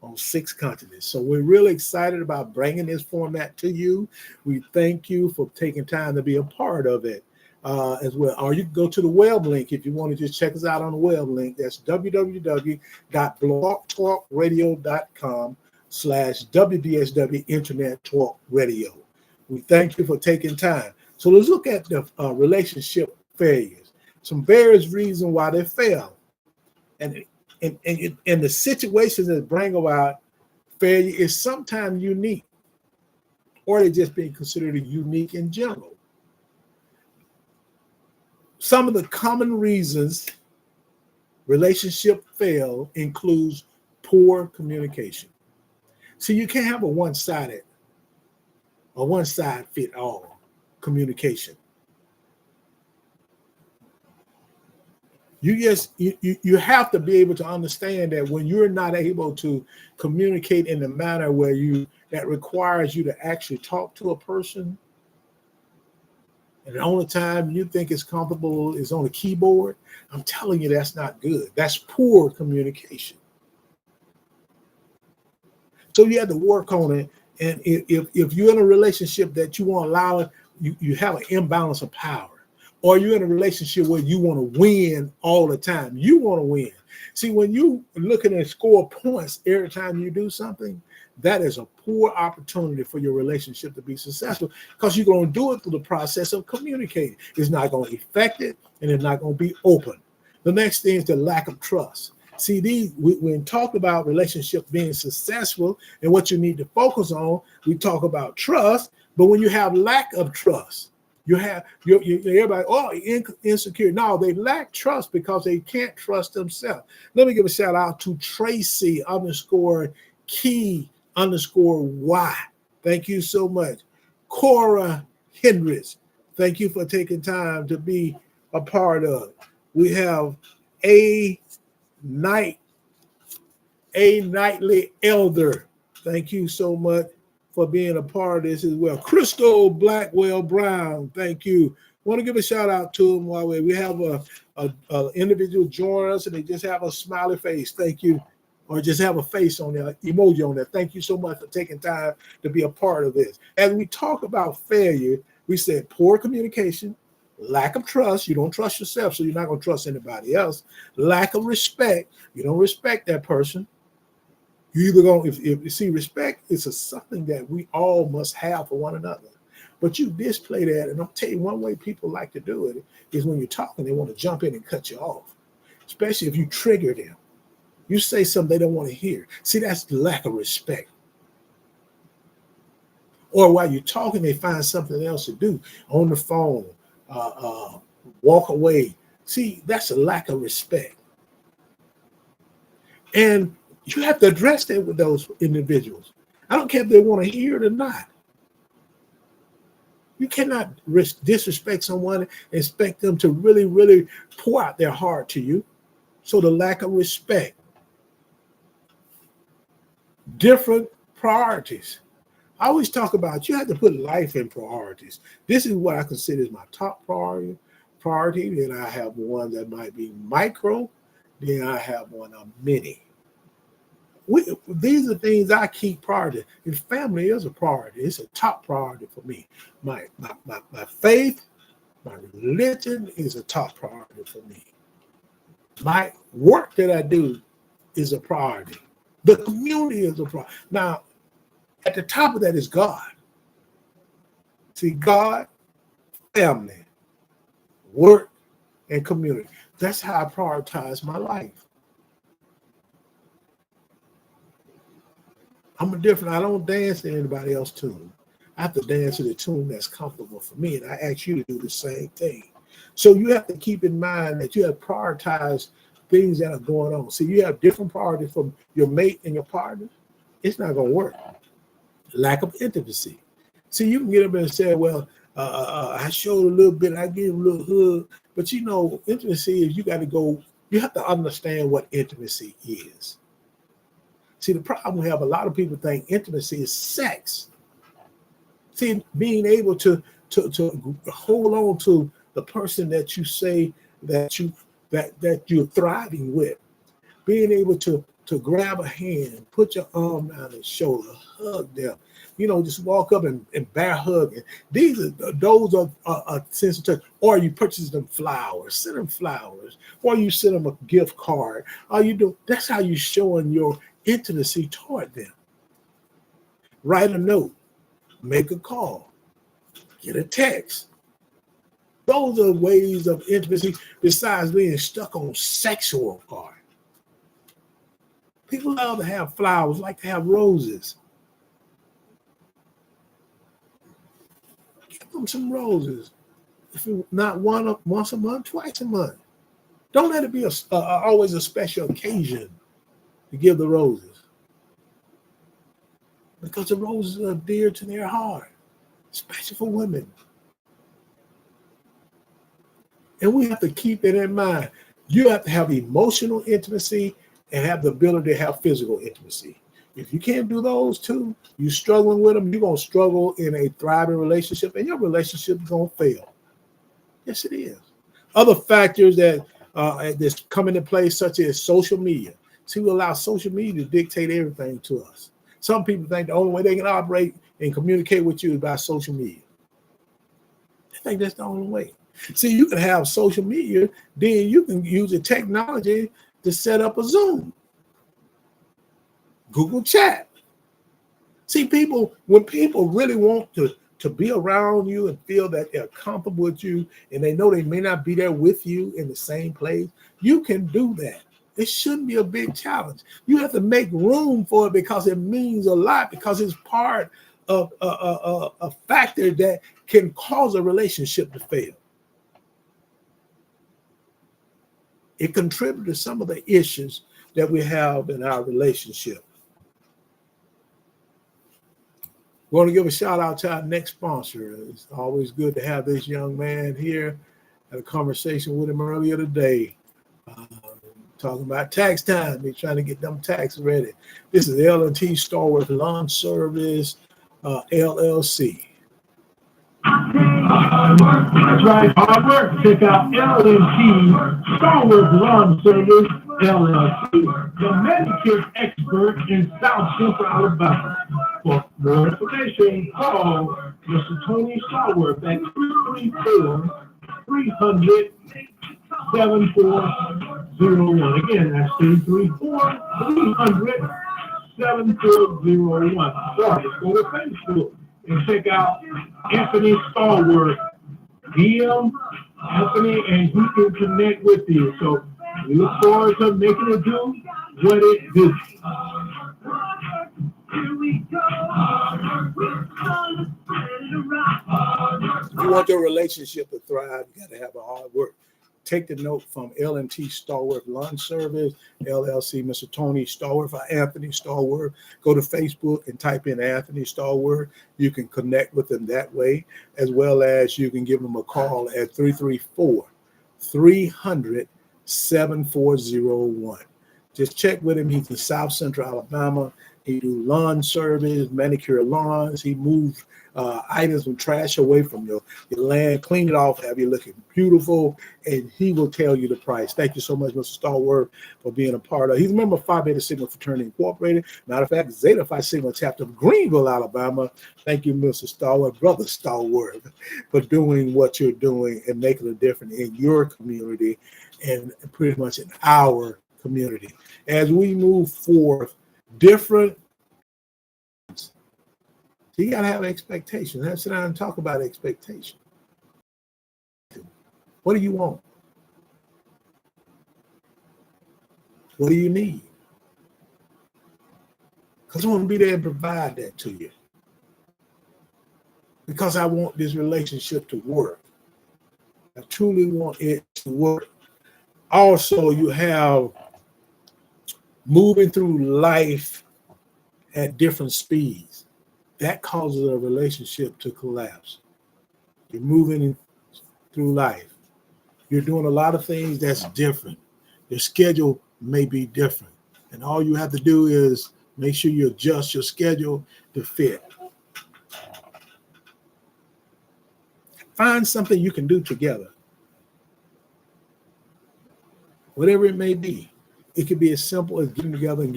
On 6 continents. So we're really excited about bringing this format to you. We thank you for taking time to be a part of it as well. Or you can go to the web link if you want to just check us out on the web link. That's www.blogtalkradio.com/WBSW Internet Talk Radio. We thank you for taking time. So let's look at the relationship failures. Some various reasons why they fail. And the situations that bring about failure is sometimes unique, or they're just being considered unique in general. Some of the common reasons relationship fail includes poor communication. See, you can't have a one-sided or one-size-fit-all communication. You have to be able to understand that when you're not able to communicate in a manner where that requires you to actually talk to a person, and the only time you think it's comfortable is on a keyboard, I'm telling you that's not good. That's poor communication. So you have to work on it. And if you're in a relationship that you won't allow it, you have an imbalance of power. Or you're in a relationship where you want to win all the time. You want to win. See, when you looking at score points every time you do something, that is a poor opportunity for your relationship to be successful because you're going to do it through the process of communicating. It's not going to affect it, and it's not going to be open. The next thing is the lack of trust. See, we talk about relationship being successful and what you need to focus on. We talk about trust, but when you have lack of trust, you have everybody, insecure. No, they lack trust because they can't trust themselves. Let me give a shout out to Tracy _key_y. Thank you so much. Cora Hendricks, thank you for taking time to be a part of. We have A Nightly Elder. Thank you so much for being a part of this as well. Crystal Blackwell Brown, thank you. Want to give a shout out to him while we have a individual join us and they just have a smiley face. Thank you. or just have a face on there, emoji on there. Thank you so much for taking time to be a part of this. As we talk about failure, we said poor communication, lack of trust. You don't trust yourself, so you're not going to trust anybody else. Lack of respect. You don't respect that person. You either going, if you see, respect is something that we all must have for one another. But you display that, and I'll tell you one way people like to do it is when you're talking, they want to jump in and cut you off, especially if you trigger them. You say something they don't want to hear. See, that's the lack of respect. Or while you're talking, they find something else to do on the phone, walk away. See, that's a lack of respect. And you have to address that with those individuals. I don't care if they want to hear it or not. You cannot disrespect someone and expect them to really, really pour out their heart to you. So the lack of respect. Different priorities. I always talk about you have to put life in priorities. This is what I consider is my top priority. Then I have one that might be micro. Then I have one mini. These are things I keep priority. And family is a priority. It's a top priority for me. My faith, my religion is a top priority for me. My work that I do is a priority. The community is a priority. Now, at the top of that is God. See, God, family, work, and community. That's how I prioritize my life. I don't dance to anybody else's tune. I have to dance to the tune that's comfortable for me, and I ask you to do the same thing. So you have to keep in mind that you have prioritized things that are going on. See, you have different priorities from your mate and your partner. It's not going to work. Lack of intimacy. See, you can get up and say, well, I showed a little bit, I gave a little hug, but you know, intimacy is you have to understand what intimacy is. See, the problem we have, a lot of people think intimacy is sex. See, being able to hold on to the person that you say that you're thriving with, being able to grab a hand, put your arm down their shoulder, hug them, just walk up and bear hugging. Those are sensitive. Or you purchase them flowers, send them flowers, or you send them a gift card. That's how you're showing your intimacy toward them. Write a note, make a call, get a text. Those are ways of intimacy besides being stuck on sexual part. People love to have flowers, like to have roses. Give them some roses. If not once a month, twice a month. Don't let it be always a special occasion to give the roses, because the roses are dear to their heart, especially for women. And we have to keep it in mind. You have to have emotional intimacy and have the ability to have physical intimacy. If you can't do those two, you're struggling with them, you're going to struggle in a thriving relationship, and your relationship is going to fail. Yes, it is. Other factors that come into play, such as social media. See, we allow social media to dictate everything to us. Some people think the only way they can operate and communicate with you is by social media. I think that's the only way. See, you can have social media, then you can use the technology to set up a Zoom, Google Chat. See, when people really want to be around you and feel that they're comfortable with you, and they know they may not be there with you in the same place, you can do that. It shouldn't be a big challenge. You have to make room for it because it means a lot, because it's part of a factor that can cause a relationship to fail. It contributes to some of the issues that we have in our relationship. We want to give a shout out to our next sponsor. It's always good to have this young man here. Had a conversation with him earlier today. Talking about tax time. They're trying to get them taxes ready. This is L&T Starworth Lawn Service, LLC. That's right, hard work. Check out L&T Starworth Lawn Service, LLC, the Medicare expert in South Central Alabama. For more information, call Mr. Tony Stallworth at 334-300-7401. Again, that's 334-300-7401. Or just go to Facebook and check out Anthony Stallworth, DM Anthony, and he can connect with you. So we look forward to making it do what it do. If you want your relationship to thrive, you got to have a hard work. Take the note from L&T Stallworth Lawn Service, LLC, Mr. Tony Stallworth, or Anthony Stallworth. Go to Facebook and type in Anthony Stallworth. You can connect with them that way, as well as you can give them a call at 334-300-7401. Just check with him. He's in South Central Alabama. He do lawn service, manicure lawns. He moves items and trash away from your land, clean it off, have you looking beautiful, and he will tell you the price. Thank you so much, Mr. Stallworth, for being a part of. He's a member of Phi Beta Sigma Fraternity Incorporated. Matter of fact, Zeta Phi Sigma chapter of Greenville, Alabama. Thank you, Mr. Stallworth, Brother Stallworth, for doing what you're doing and making a difference in your community and pretty much in our community. As we move forth, different. So you got to have expectations. Let's sit down and talk about expectation. What do you want? What do you need? Because I want to be there and provide that to you. Because I want this relationship to work. I truly want it to work. Also, you have moving through life at different speeds. That causes a relationship to collapse. You're moving through life. You're doing a lot of things that's different. Your schedule may be different. And all you have to do is make sure you adjust your schedule to fit. Find something you can do together. Whatever it may be. It could be as simple as getting together and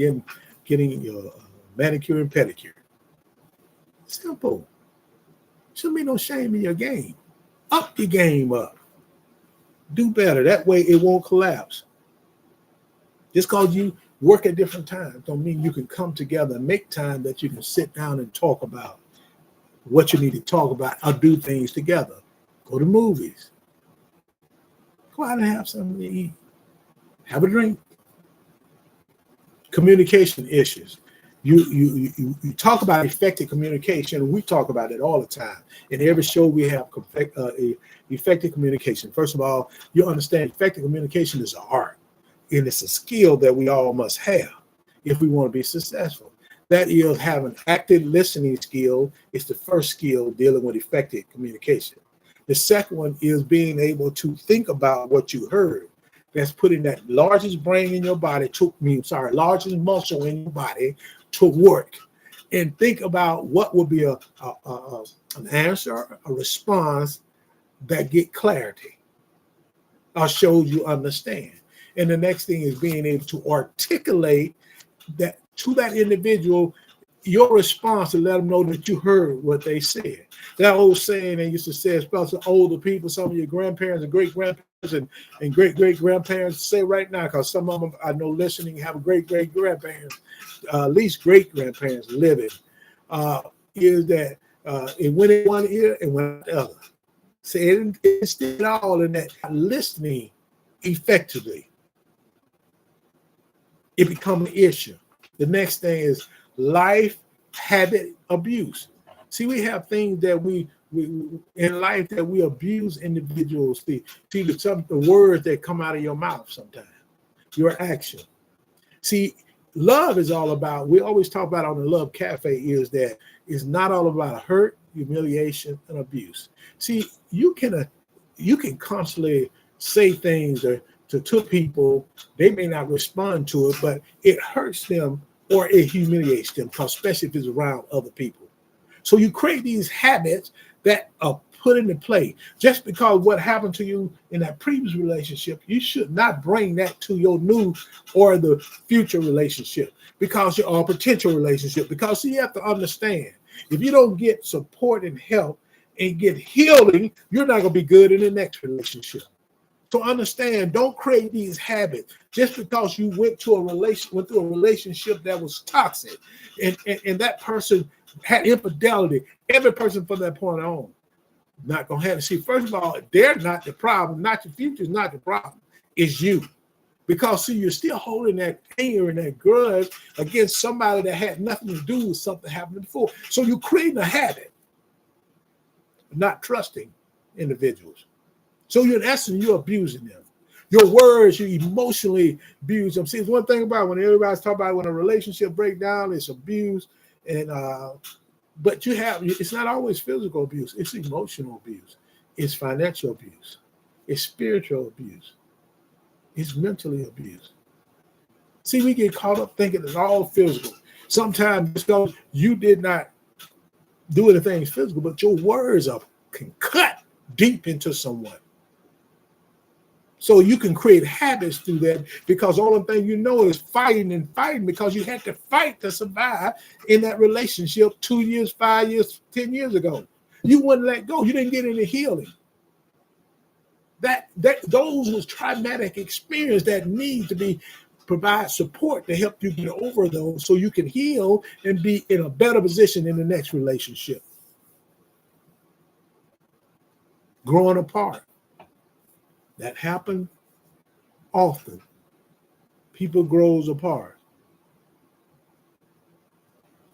getting your manicure and pedicure. Simple. Shouldn't be no shame in your game. Up your game up. Do better. That way it won't collapse. Just because you work at different times don't mean you can come together and make time that you can sit down and talk about what you need to talk about or do things together. Go to movies. Go out and have something to eat. Have a drink. Communication issues. You talk about effective communication. We talk about it all the time. In every show, we have effective communication. First of all, you understand effective communication is an art, and it's a skill that we all must have if we want to be successful. That is having active listening skill is the first skill dealing with effective communication. The second one is being able to think about what you heard. That's putting that largest brain in your body, largest muscle in your body to work, and think about what would be an answer, a response that get clarity or shows you understand. And the next thing is being able to articulate that to that individual, your response to let them know that you heard what they said. That old saying they used to say, especially older people, some of your grandparents and great-grandparents and great-great-grandparents say right now, because some of them I know listening have great-great-grandparents, at least great-grandparents living, is that it went in one ear and went in the other. So it's still all in that listening effectively. It becomes an issue. The next thing is life habit abuse. See, we have things that we in life that we abuse individuals. See the words that come out of your mouth sometimes, your action. See, love is all about, we always talk about on the Love Cafe, is that it's not all about hurt, humiliation, and abuse. See, you can constantly say things to people, they may not respond to it, but it hurts them or it humiliates them, especially if it's around other people. So you create these habits that put into play. Just because what happened to you in that previous relationship, you should not bring that to your new or the future relationship or potential relationship. Because you have to understand, if you don't get support and help and get healing, you're not going to be good in the next relationship. So understand, don't create these habits just because you went through a relationship that was toxic and that person had infidelity. Every person from that point on not gonna have to see. First of all, they're not the problem, not your future is not the problem, it's you. Because see, you're still holding that anger and that grudge against somebody that had nothing to do with something happening before. So you're creating a habit of not trusting individuals. So in essence, you're abusing them. Your words, you emotionally abuse them. See, it's one thing about when everybody's talking about when a relationship breaks down, it's abuse. And but it's not always physical abuse, it's emotional abuse, it's financial abuse, it's spiritual abuse, it's mentally abuse. See, we get caught up thinking it's all physical. Sometimes because you did not do anything physical, but your words can cut deep into someone. So you can create habits through that because the only thing you know is fighting and fighting because you had to fight to survive in that relationship 2 years, 5 years, 10 years ago. You wouldn't let go. You didn't get any healing. Those was traumatic experience that need to provide support to help you get over those so you can heal and be in a better position in the next relationship. Growing apart. That happens often. People grows apart.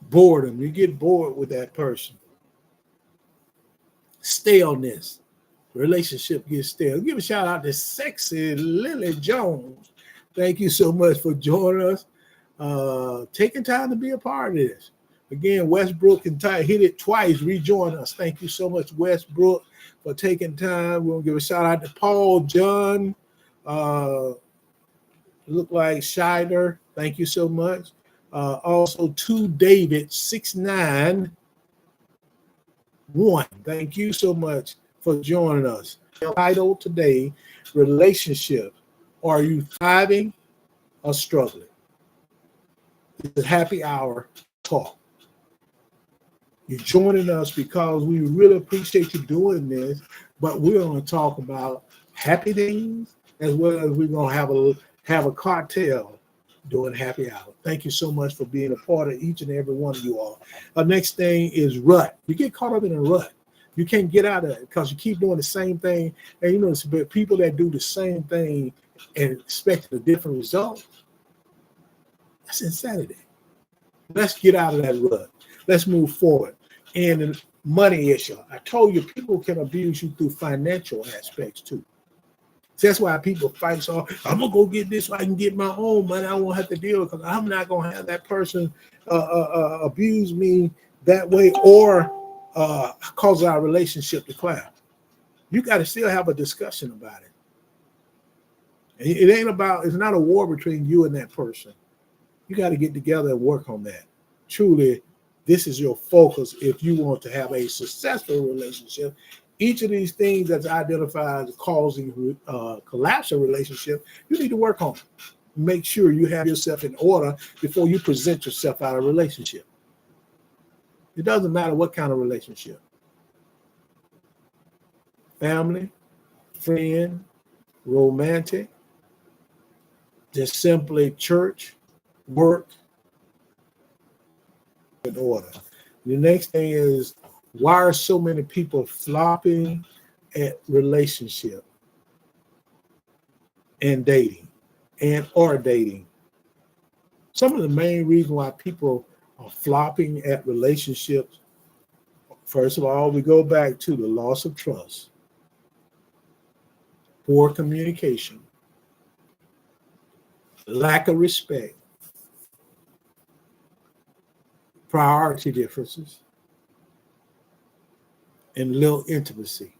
Boredom. You get bored with that person. Staleness. Relationship gets stale. Give a shout out to Sexy Lily Jones. Thank you so much for joining us. Taking time to be a part of this. Again, Westbrook and Ty hit it twice. Rejoin us. Thank you so much, Westbrook, for taking time. We'll give a shout out to Paul John. Look like Scheider. Thank you so much. Also to David 691. Thank you so much for joining us. Title today: relationship. Are you thriving or struggling? It's a happy hour talk. You're joining us because we really appreciate you doing this, but we're going to talk about happy things as well as we're going to have a cocktail during happy hour. Thank you so much for being a part of each and every one of you all. Our next thing is rut. You get caught up in a rut. You can't get out of it because you keep doing the same thing. And you know, it's people that do the same thing and expect a different result. That's insanity. Let's get out of that rut. Let's move forward. And the money issue. I told you people can abuse you through financial aspects too. So that's why people fight. So I'm gonna go get this so I can get my own money. I won't have to deal because I'm not gonna have that person abuse me that way or cause our relationship to collapse. You got to still have a discussion about it. It's not a war between you and that person. You got to get together and work on that. Truly, this is your focus if you want to have a successful relationship. Each of these things that's identified as causing collapse of relationship, you need to work on it. Make sure you have yourself in order before you present yourself out of a relationship. It doesn't matter what kind of relationship. Family, friend, romantic, just simply church, work, in order. The next thing is, why are so many people flopping at relationship and dating or dating? Some of the main reasons why people are flopping at relationships, first of all, we go back to the loss of trust, poor communication, lack of respect, priority differences, and little intimacy.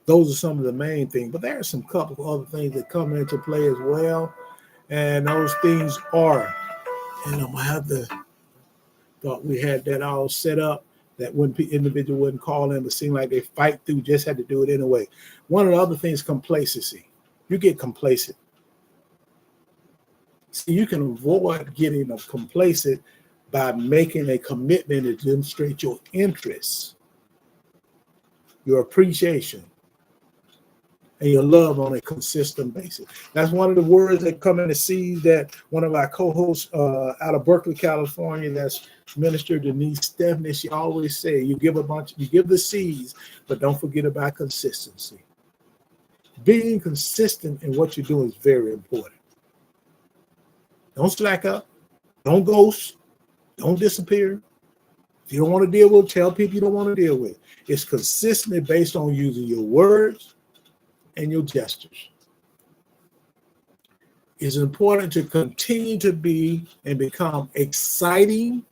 Those are some of the main things, but there are some couple of other things that come into play as well. And those things are, and I'm gonna have thought we had that all set up. that one individual wouldn't call in, but seem like they fight through, just had to do it anyway. One of the other things, complacency. You get complacent. See, you can avoid getting complacent by making a commitment to demonstrate your interest, your appreciation, and your love on a consistent basis. That's one of the words that come in the seeds that one of our co-hosts out of Berkeley, California, that's Minister Denise Stephanie, she always say, you give the seeds, but don't forget about consistency. Being consistent in what you do is very important. Don't slack up. Don't ghost. Don't disappear. If you don't want to deal with, tell people you don't want to deal with. It's consistently based on using your words and your gestures. It's important to continue to be and become exciting,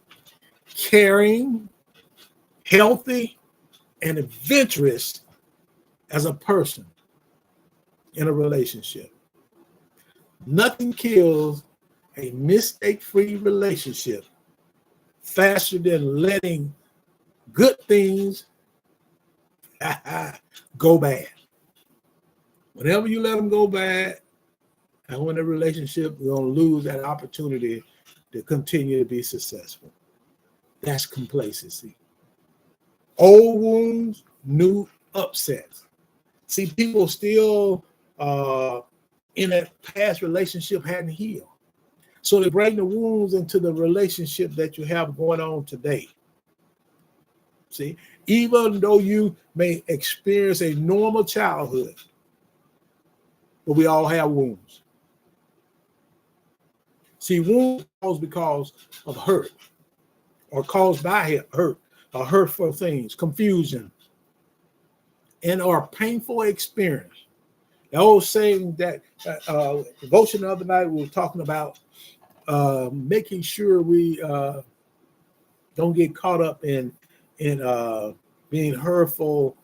caring, healthy, and adventurous as a person in a relationship. Nothing kills a mistake-free relationship faster than letting good things go bad. Whenever you let them go bad, and when a relationship, you're going to lose that opportunity to continue to be successful. That's complacency. Old wounds, new upsets. See, people still in that past relationship hadn't healed. So they bring the wounds into the relationship that you have going on today. See, even though you may experience a normal childhood, but we all have wounds. See, wounds caused because of hurt, or caused by hurt, or hurtful things, confusion, and or painful experience. The old saying that devotion the other night, we were talking about making sure we don't get caught up in being hurtful,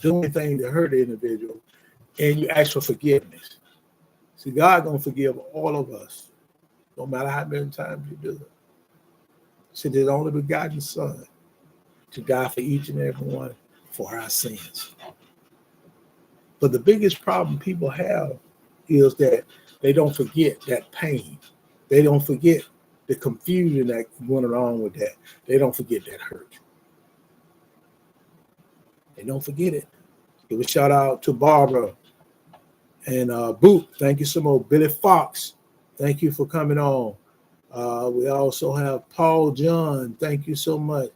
doing things to hurt the individual, and you ask for forgiveness. See, God gonna forgive all of us, no matter how many times you do it. See, there's only begotten Son to die for each and every one for our sins. But the biggest problem people have is that they don't forget that pain. They don't forget the confusion that went along with that. They don't forget that hurt. They don't forget it. Give a shout out to Barbara and Boot. Thank you so much. Billy Fox, thank you for coming on. We also have Paul John. Thank you so much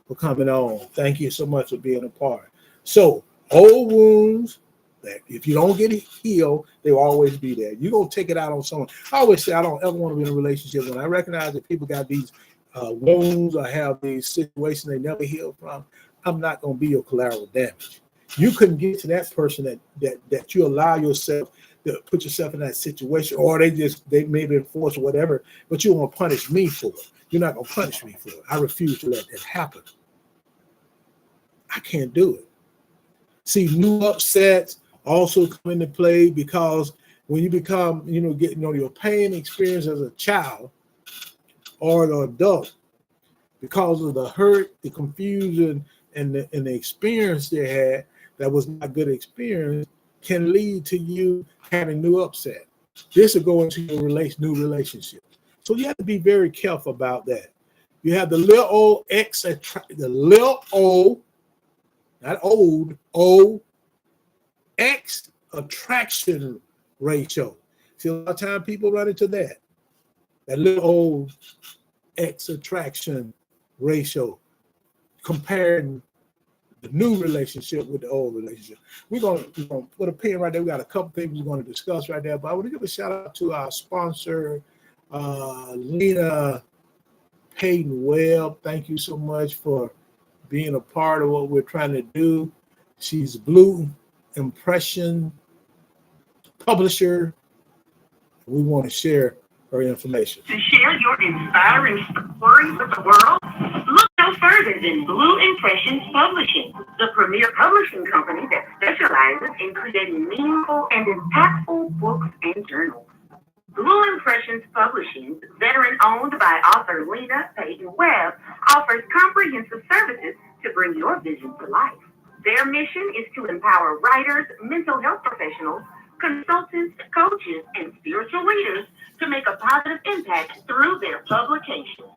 for coming on. Thank you so much for being a part. So, old wounds, that if you don't get it healed, they will always be there. You're going to take it out on someone. I always say I don't ever want to be in a relationship when I recognize that people got these wounds or have these situations they never healed from. I'm not going to be your collateral damage. You couldn't get to that person that you allow yourself to put yourself in that situation, or they may be forced or whatever, but you want to punish me for it. You're not going to punish me for it. I refuse to let that happen. I can't do it. See, new upsets also come into play because when you become, getting your pain experience as a child or an adult, because of the hurt, the confusion, and the experience they had that was not a good experience, can lead to you having new upset. This will go into your new relationship. So you have to be very careful about that. You have the little old not old, O, X attraction ratio. See, a lot of time people run into that little old X attraction ratio, comparing the new relationship with the old relationship. We're gonna put a pin right there. We got a couple things we're going to discuss right there, but I want to give a shout out to our sponsor, Lena Payton Webb. Thank you so much for being a part of what we're trying to do. She's Blue Impression publisher. We want to share her information. To share your inspiring story with the world, look no further than Blue Impressions Publishing, the premier publishing company that specializes in creating meaningful and impactful books and journals. Blue Impressions Publishing, veteran-owned by author Lena Payton Webb, offers comprehensive services to bring your vision to life. Their mission is to empower writers, mental health professionals, consultants, coaches, and spiritual leaders to make a positive impact through their publications.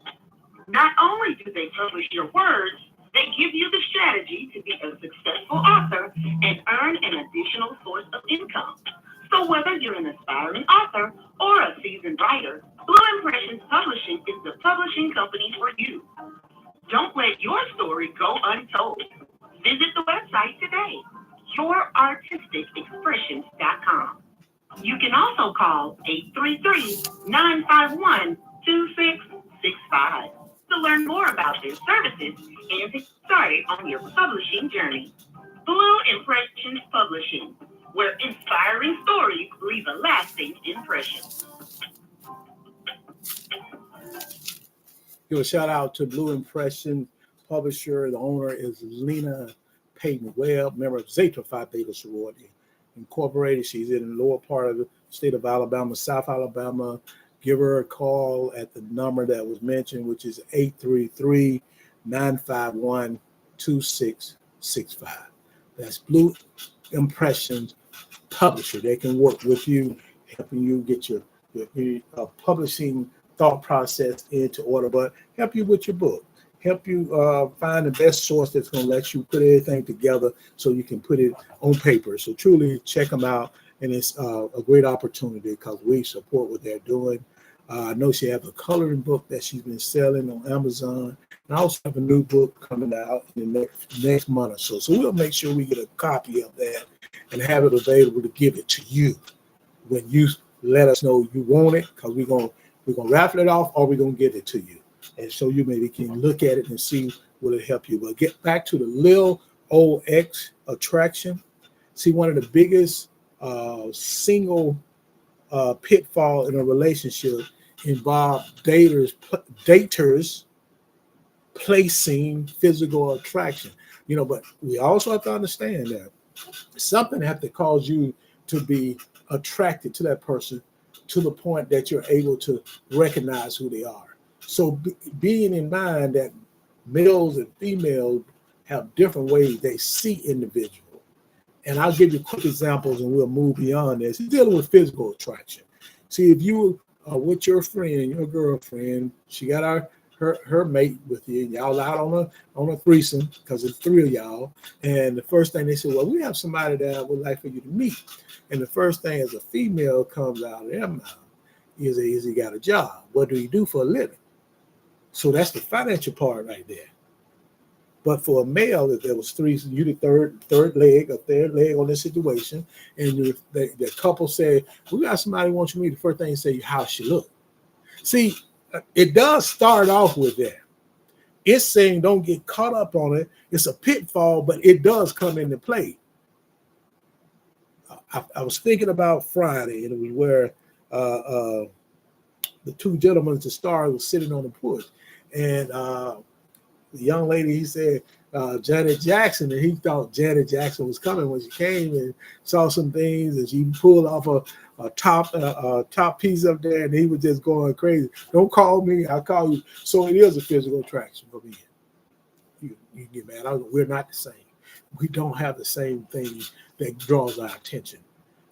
Not only do they publish your words, they give you the strategy to be a successful author and earn an additional source of income. So whether you're an aspiring author or a seasoned writer, Blue Impressions Publishing is the publishing company for you. Don't let your story go untold. Visit the website today, yourartisticexpressions.com. You can also call 833-951-2665 to learn more about their services and to get started on your publishing journey. Blue Impressions Publishing, where inspiring stories leave a lasting impression. Give a shout out to Blue Impression publisher. The owner is Lena Payton Webb, member of Zeta Phi Beta Sorority Incorporated. She's in the lower part of the state of Alabama, South Alabama. Give her a call at the number that was mentioned, which is 833-951-2665. That's Blue Impressions publisher. They can work with you, helping you get your publishing thought process into order, but help you with your book, help you find the best source that's going to let you put everything together so you can put it on paper. So truly check them out, and it's a great opportunity because we support what they're doing. I know she has a coloring book that she's been selling on Amazon, and I also have a new book coming out in the next month or so. So we'll make sure we get a copy of that and have it available to give it to you when you let us know you want it, because we're gonna raffle it off or we're gonna get it to you, and so you maybe can look at it and see will it help you. But get back to the Lil OX attraction. See, one of the biggest single pitfall in a relationship involve daters placing physical attraction. But we also have to understand that something have to cause you to be attracted to that person to the point that you're able to recognize who they are. So being in mind that males and females have different ways they see individuals. And I'll give you quick examples and we'll move beyond this. It's dealing with physical attraction. See, if you are with your friend, your girlfriend, she got her mate with you, and y'all out on a threesome because it's three of y'all. And the first thing they say, well, we have somebody that I would like for you to meet. And the first thing as a female comes out of their mouth is he got a job? What do he do for a living? So that's the financial part right there. But for a male, if there was threesome, you the third leg on this situation, and the couple say, we got somebody who wants you to meet, the first thing you say, how she look. See, it does start off with that. It's saying don't get caught up on it. It's a pitfall, but it does come into play. I was thinking about Friday, and it was where the two gentlemen, the stars, was sitting on the porch, and the young lady, he said, Janet Jackson, and he thought Janet Jackson was coming when she came and saw some things, and she pulled off a top piece up there, and he was just going crazy. Don't call me, I'll call you. So it is a physical attraction for me. You get mad. We're not the same. We don't have the same thing that draws our attention.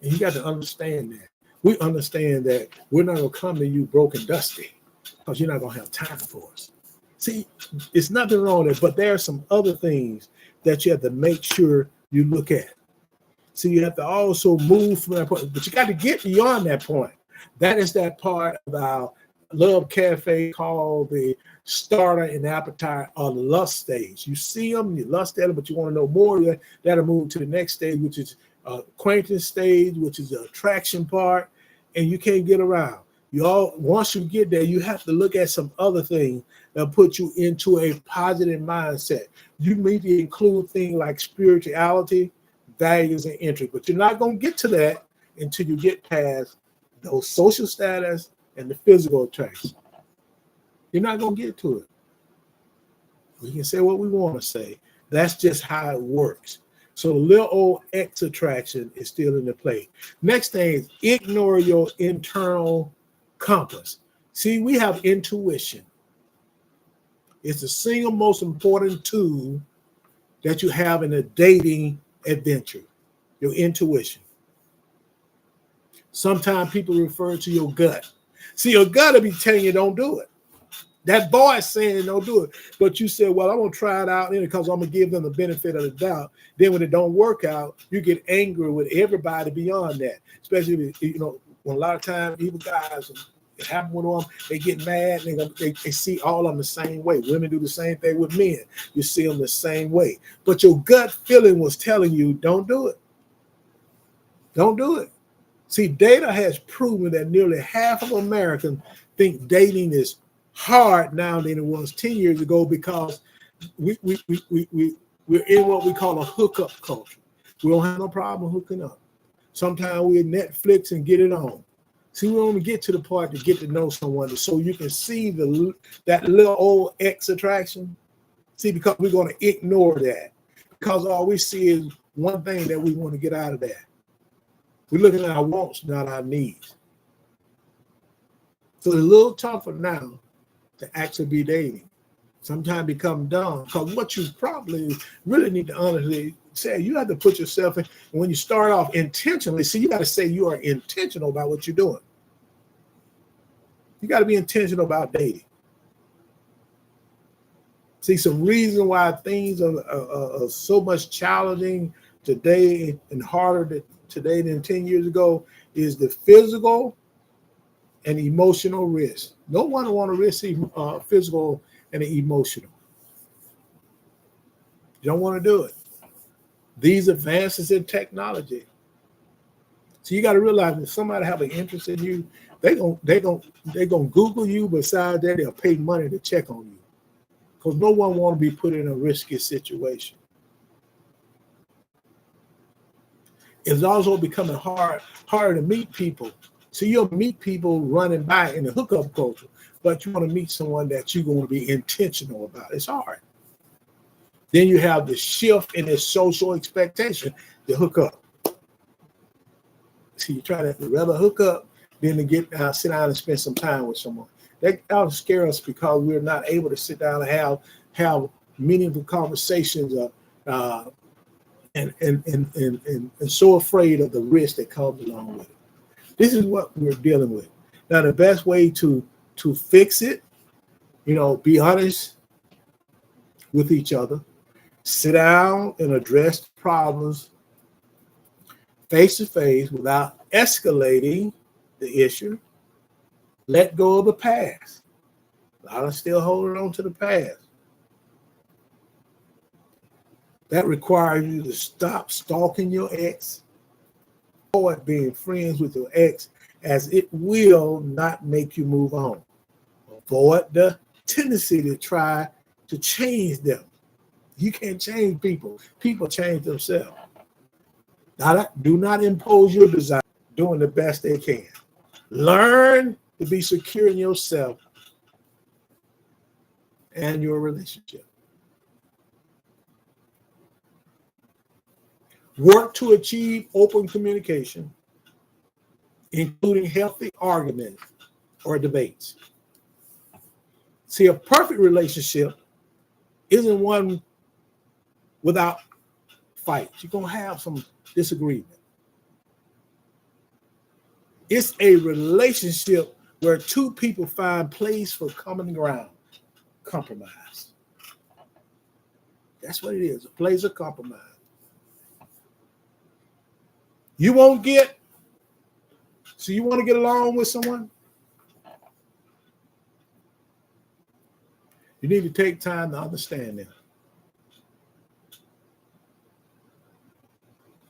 And you got to understand that. We understand that we're not going to come to you broke and dusty because you're not going to have time for us. See, it's nothing wrong with it, but there are some other things that you have to make sure you look at. So you have to also move from that point, but you got to get beyond that point. That is that part of our Love Cafe called the starter and appetite or the lust stage. You see them, you lust at them, but you want to know more. That'll move to the next stage, which is acquaintance stage, which is the attraction part, and you can't get around. Once you get there, you have to look at some other things that put you into a positive mindset. You need to include things like spirituality, values, and interest, but you're not going to get to that until you get past those social status and the physical attraction. You're not going to get to it. We can say what we want to say. That's just how it works. So the little old X attraction is still in the play. Next thing is ignore your internal compass. See, we have intuition. It's the single most important tool that you have in a dating adventure, your intuition. Sometimes people refer to your gut. See, your gut will be telling you don't do it. That voice saying don't do it. But you say, well, I'm going to try it out because I'm going to give them the benefit of the doubt. Then when it don't work out, you get angry with everybody beyond that. Especially, when a lot of times evil guys, it happens with them, they get mad and they see all of them the same way. Women do the same thing with men. You see them the same way. But your gut feeling was telling you, don't do it. Don't do it. See, data has proven that nearly half of Americans think dating is hard now than it was 10 years ago because we're in what we call a hookup culture. We don't have no problem hooking up. Sometimes we Netflix and get it on. See, we only get to the part to get to know someone so you can see that little old X attraction. See, because we're going to ignore that because all we see is one thing that we want to get out of that. We're looking at our wants, not our needs. So it's a little tougher now to actually be dating. Sometimes become dumb because what you probably really need to honestly say, you have to put yourself in. And when you start off intentionally, see, you got to say you are intentional about what you're doing. You got to be intentional about dating. See, some reason why things are so much challenging today and harder today than 10 years ago is the physical and emotional risk. No one want to risk physical and emotional. You don't want to do it. These advances in technology. So you got to realize if somebody have an interest in you, they're gonna Google you. Besides that, they'll pay money to check on you, because no one want to be put in a risky situation. It's also becoming harder to meet people. So you'll meet people running by in the hookup culture, but you want to meet someone that you're going to be intentional about. It's hard. Then you have the shift in the social expectation to hook up. See, you try to rather hook up than to get sit down and spend some time with someone. That'll scare us because we're not able to sit down and have meaningful conversations and so afraid of the risk that comes along with it. This is what we're dealing with. Now, the best way to fix it, be honest with each other, sit down and address the problems face to face without escalating the issue. Let go of the past. A lot of still holding on to the past. That requires you to stop stalking your ex, avoid being friends with your ex, as it will not make you move on. Avoid the tendency to try to change them. You can't change people. People change themselves. Now, do not impose your desire, doing the best they can. Learn to be secure in yourself and your relationship. Work to achieve open communication, including healthy arguments or debates. See, a perfect relationship isn't one without fights. You're going to have some disagreement. It's a relationship where two people find place for common ground, compromise. That's what it is, a place of compromise. You want to get along with someone? You need to take time to understand them.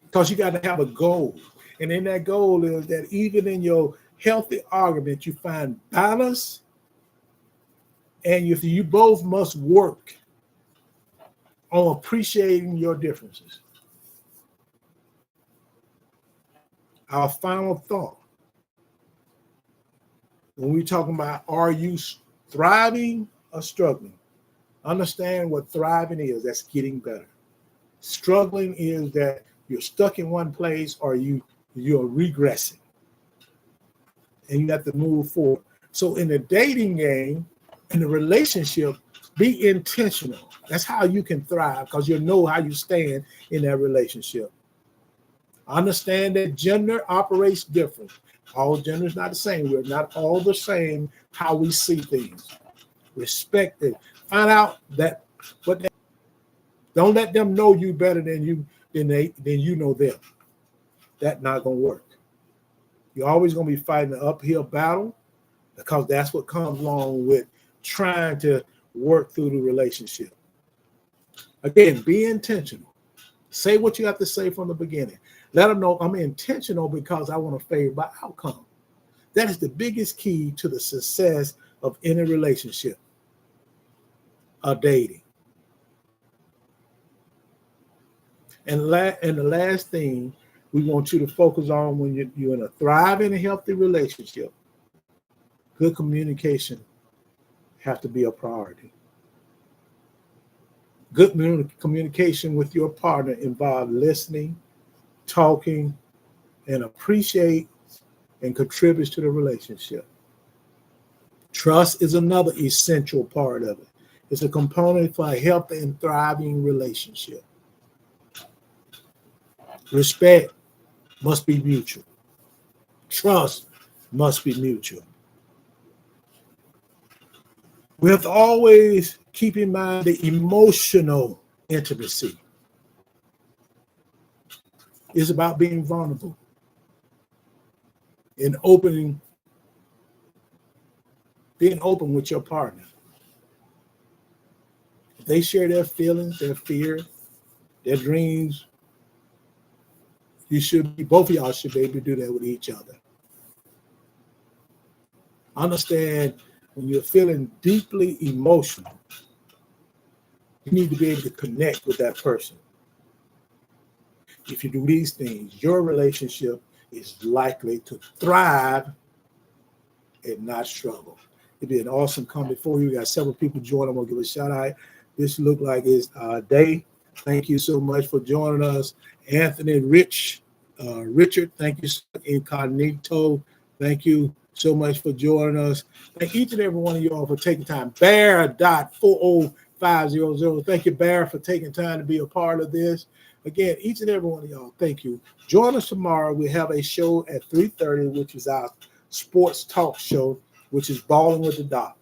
Because you got to have a goal. And in that goal is that even in your healthy argument, you find balance, and you both must work on appreciating your differences. Our final thought, when we're talking about are you thriving or struggling, understand what thriving is. That's getting better. Struggling is that you're stuck in one place or you're regressing. and you have to move forward. So in the dating game, in the relationship, be intentional. That's how you can thrive, because you'll know how you stand in that relationship. Understand that gender operates different. All gender is not the same. We're not all the same how we see things. Respect it. Find out that what they, don't let them know you better than you know them. That's not gonna work. You're always gonna be fighting an uphill battle, because that's what comes along with trying to work through the relationship. Again, be intentional. Say what you have to say from the beginning. Let them know I'm intentional because I want a favorable outcome. That is the biggest key to the success of any relationship or dating. And the last thing we want you to focus on when you're in a thriving and healthy relationship, good communication have to be a priority. Good communication with your partner involves listening, talking, and appreciate and contributes to the relationship. Trust is another essential part of it. It's a component for a healthy and thriving relationship. Respect must be mutual. Trust must be mutual. We have to always keep in mind the emotional intimacy. It's about being vulnerable and being open with your partner. If they share their feelings, their fear, their dreams, both of y'all should be able to do that with each other. Understand, when you're feeling deeply emotional, you need to be able to connect with that person. If you do these things, your relationship is likely to thrive and not struggle. It'd be an awesome come before you. We got several people joining. I'm going to give a shout out. This look like it's day. Thank you so much for joining us. Anthony Richard, thank you. Incognito, thank you so much for joining us. Thank each and every one of y'all for taking time. Bear.40500. Thank you, Bear, for taking time to be a part of this. Again, each and every one of y'all, thank you. Join us tomorrow. We have a show at 3:30, which is our sports talk show, which is Balling with the Doc.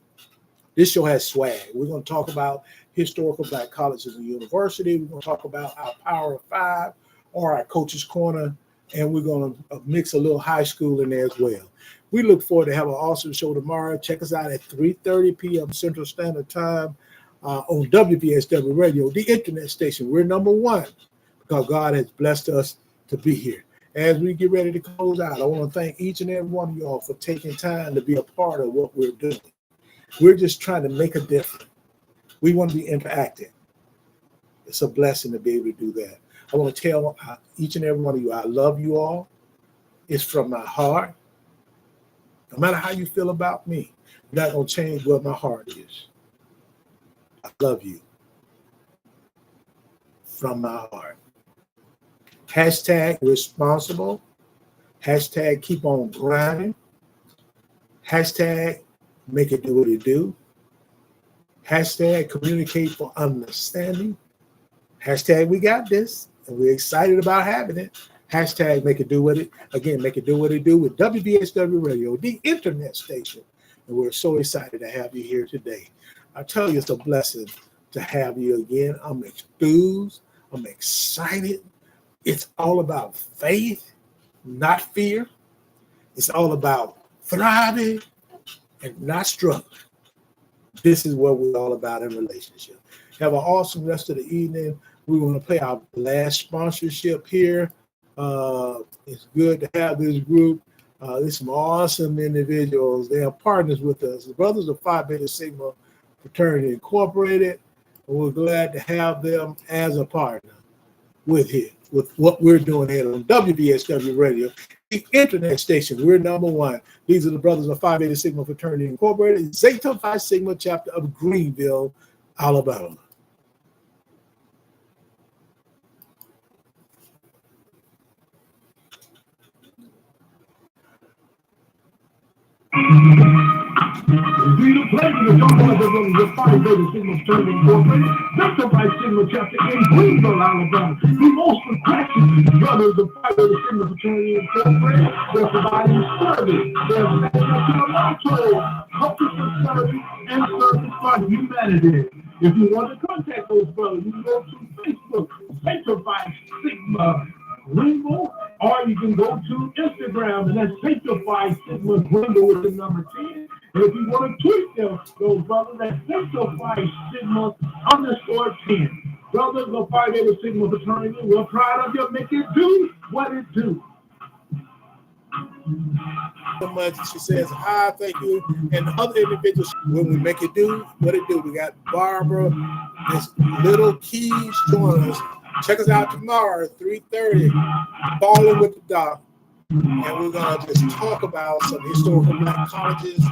This show has swag. We're going to talk about historical Black colleges and universities. We're going to talk about our Power of Five or our Coach's Corner, and we're going to mix a little high school in there as well. We look forward to have an awesome show tomorrow. Check us out at 3:30 p.m. Central Standard Time on WVSW Radio, the internet station. We're number one because God has blessed us to be here. As we get ready to close out, I want to thank each and every one of y'all for taking time to be a part of what we're doing. We're just trying to make a difference. We want to be interactive. It's a blessing to be able to do that. I want to tell each and every one of you, I love you all. It's from my heart. No matter how you feel about me, you're not going to change what my heart is. I love you. From my heart. Hashtag responsible. Hashtag keep on grinding. Hashtag make it do what it do. Hashtag communicate for understanding. Hashtag we got this, and we're excited about having it. Hashtag make it do what it, again, make it do what it do with WBSW Radio, the internet station. And we're so excited to have you here today. I tell you, it's a blessing to have you again. I'm enthused. I'm excited. It's all about faith, not fear. It's all about thriving and not struggling. This is what we're all about in relationship. Have an awesome rest of the evening. We're going to play our last sponsorship here. It's good to have this group. There's some awesome individuals. They are partners with us. The Brothers of Phi Beta Sigma Fraternity Incorporated. And we're glad to have them as a partner with what we're doing here on WVSW Radio, the internet station. We're number one. These are the Brothers of Phi Beta Sigma Fraternity Incorporated, Zeta Phi Sigma chapter of Greenville, Alabama. It's been a pleasure to talk about the Phi Beta Sigma Fraternity Incorporated, Dr. Phi Sigma chapter in Greenville, Alabama. The most progressive brothers of Phi Beta Sigma Fraternity Incorporated. They're providing service. They're national motto, comfort for service and service for humanity. If you want to contact those brothers, you can go to Facebook, Sanctified Sigma Greenville, or you can go to Instagram, and that's Sanctified Sigma Greenville with the number 10. And if you want to tweet them, those brothers, that's Sanctified Sigma _10. Brothers of Phi Beta Sigma Fraternity, we're proud of you. Make it do what it do. So much. She says, hi, thank you. And other individuals, when we make it do what it do, we got Barbara, this Little Keys joining us. Check us out tomorrow at 3:30, Balling with the Doc. And we're going to just talk about some historical black colleges,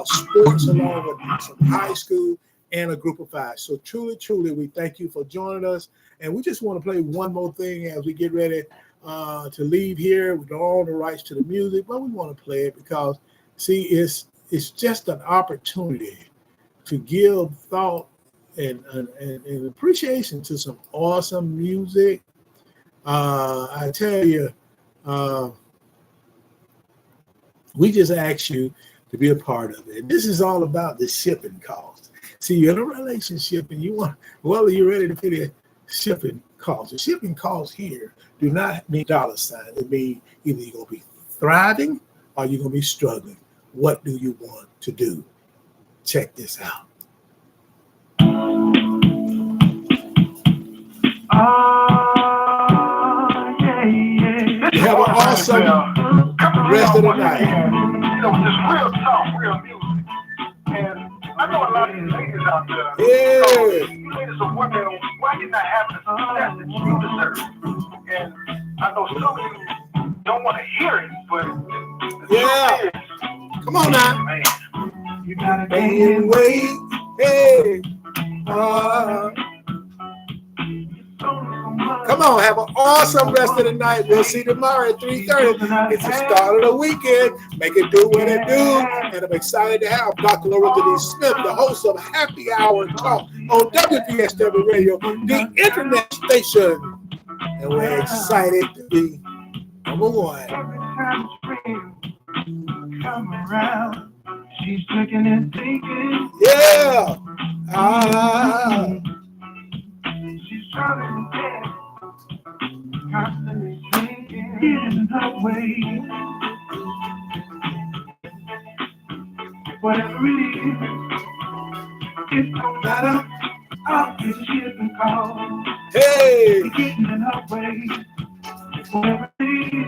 sports, along with some high school and a group of 5. So truly, we thank you for joining us. And we just want to play one more thing as we get ready to leave here. We don't own the rights to the music, but we want to play it because, see, it's just an opportunity to give thought and appreciation to some awesome music. I tell you, we just ask you to be a part of it. This is all about the shipping cost. See, you're in a relationship and you want, well, you're ready to pay the shipping costs. The shipping costs here do not mean $. It means either you're going to be thriving or you're going to be struggling. What do you want to do? Check this out. You have an awesome rest of the night. You know, just real talk, real music. And I know a lot of these ladies out there. Yeah. You ladies are wondering why you're not having the success that you deserve. And I know some of you don't want to hear it, but Yeah. Come on now. man, you gotta And wait. Hey. Come on, have an awesome rest of the night. We'll see you tomorrow at 3:30. It's the start of the weekend. Make it do what it do. And I'm excited to have Dr. Loretta D. Smith, the host of Happy Hour Talk on WPSW Radio, the internet station. And we're excited to be number one. every time spring come around, she's drinking and thinking. Yeah. She's trying to get constantly thinking, getting her way. Whatever it is, it don't matter. I'll get shipping calls, Hey. getting in her way. Whatever it is,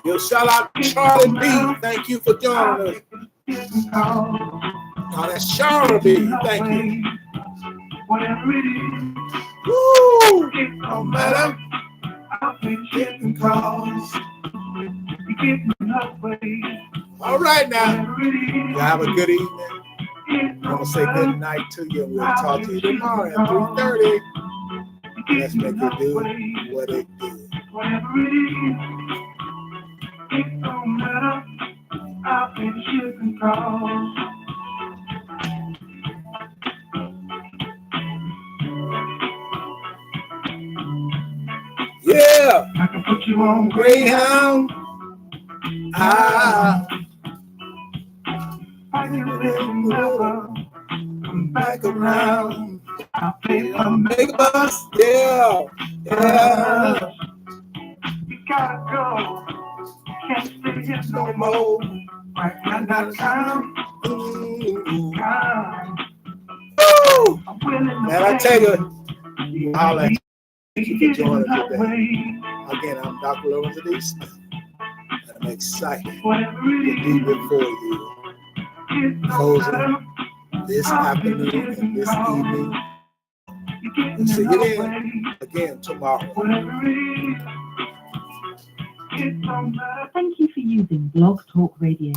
Yo, shout out to Charlie B. Thank you for joining us. shipping calls. Oh, that's Charlie B. Thank you. Whatever it is, Woo. it No don't matter. matter. I'll be shipping calls. You get in her way. All right now. Whatever it is, You have a good evening. it I'm don't gonna say matter. good night to you. We'll talk to you tomorrow at 3:30. Let's make it do what it do. Whatever it is, it don't matter. I'll be shipping calls. Yeah, I can put you on Greyhound. I can never come back around. I'll pay for Make a bus. Yeah, yeah. You gotta go. Can't stay here no No more. more. Right now, not time. Ooh. Time. Woo. I'm willing to Man, I tell you, I'll let you you for joining her today. way. Again, I'm Dr. Loretta D. Smith, and I'm excited Whatever to it be is, before you it don't closing matter. this afternoon and this evening. You get We'll see in you her then way. again tomorrow. Whatever it is, it don't matter. Thank you for using Blog Talk Radio.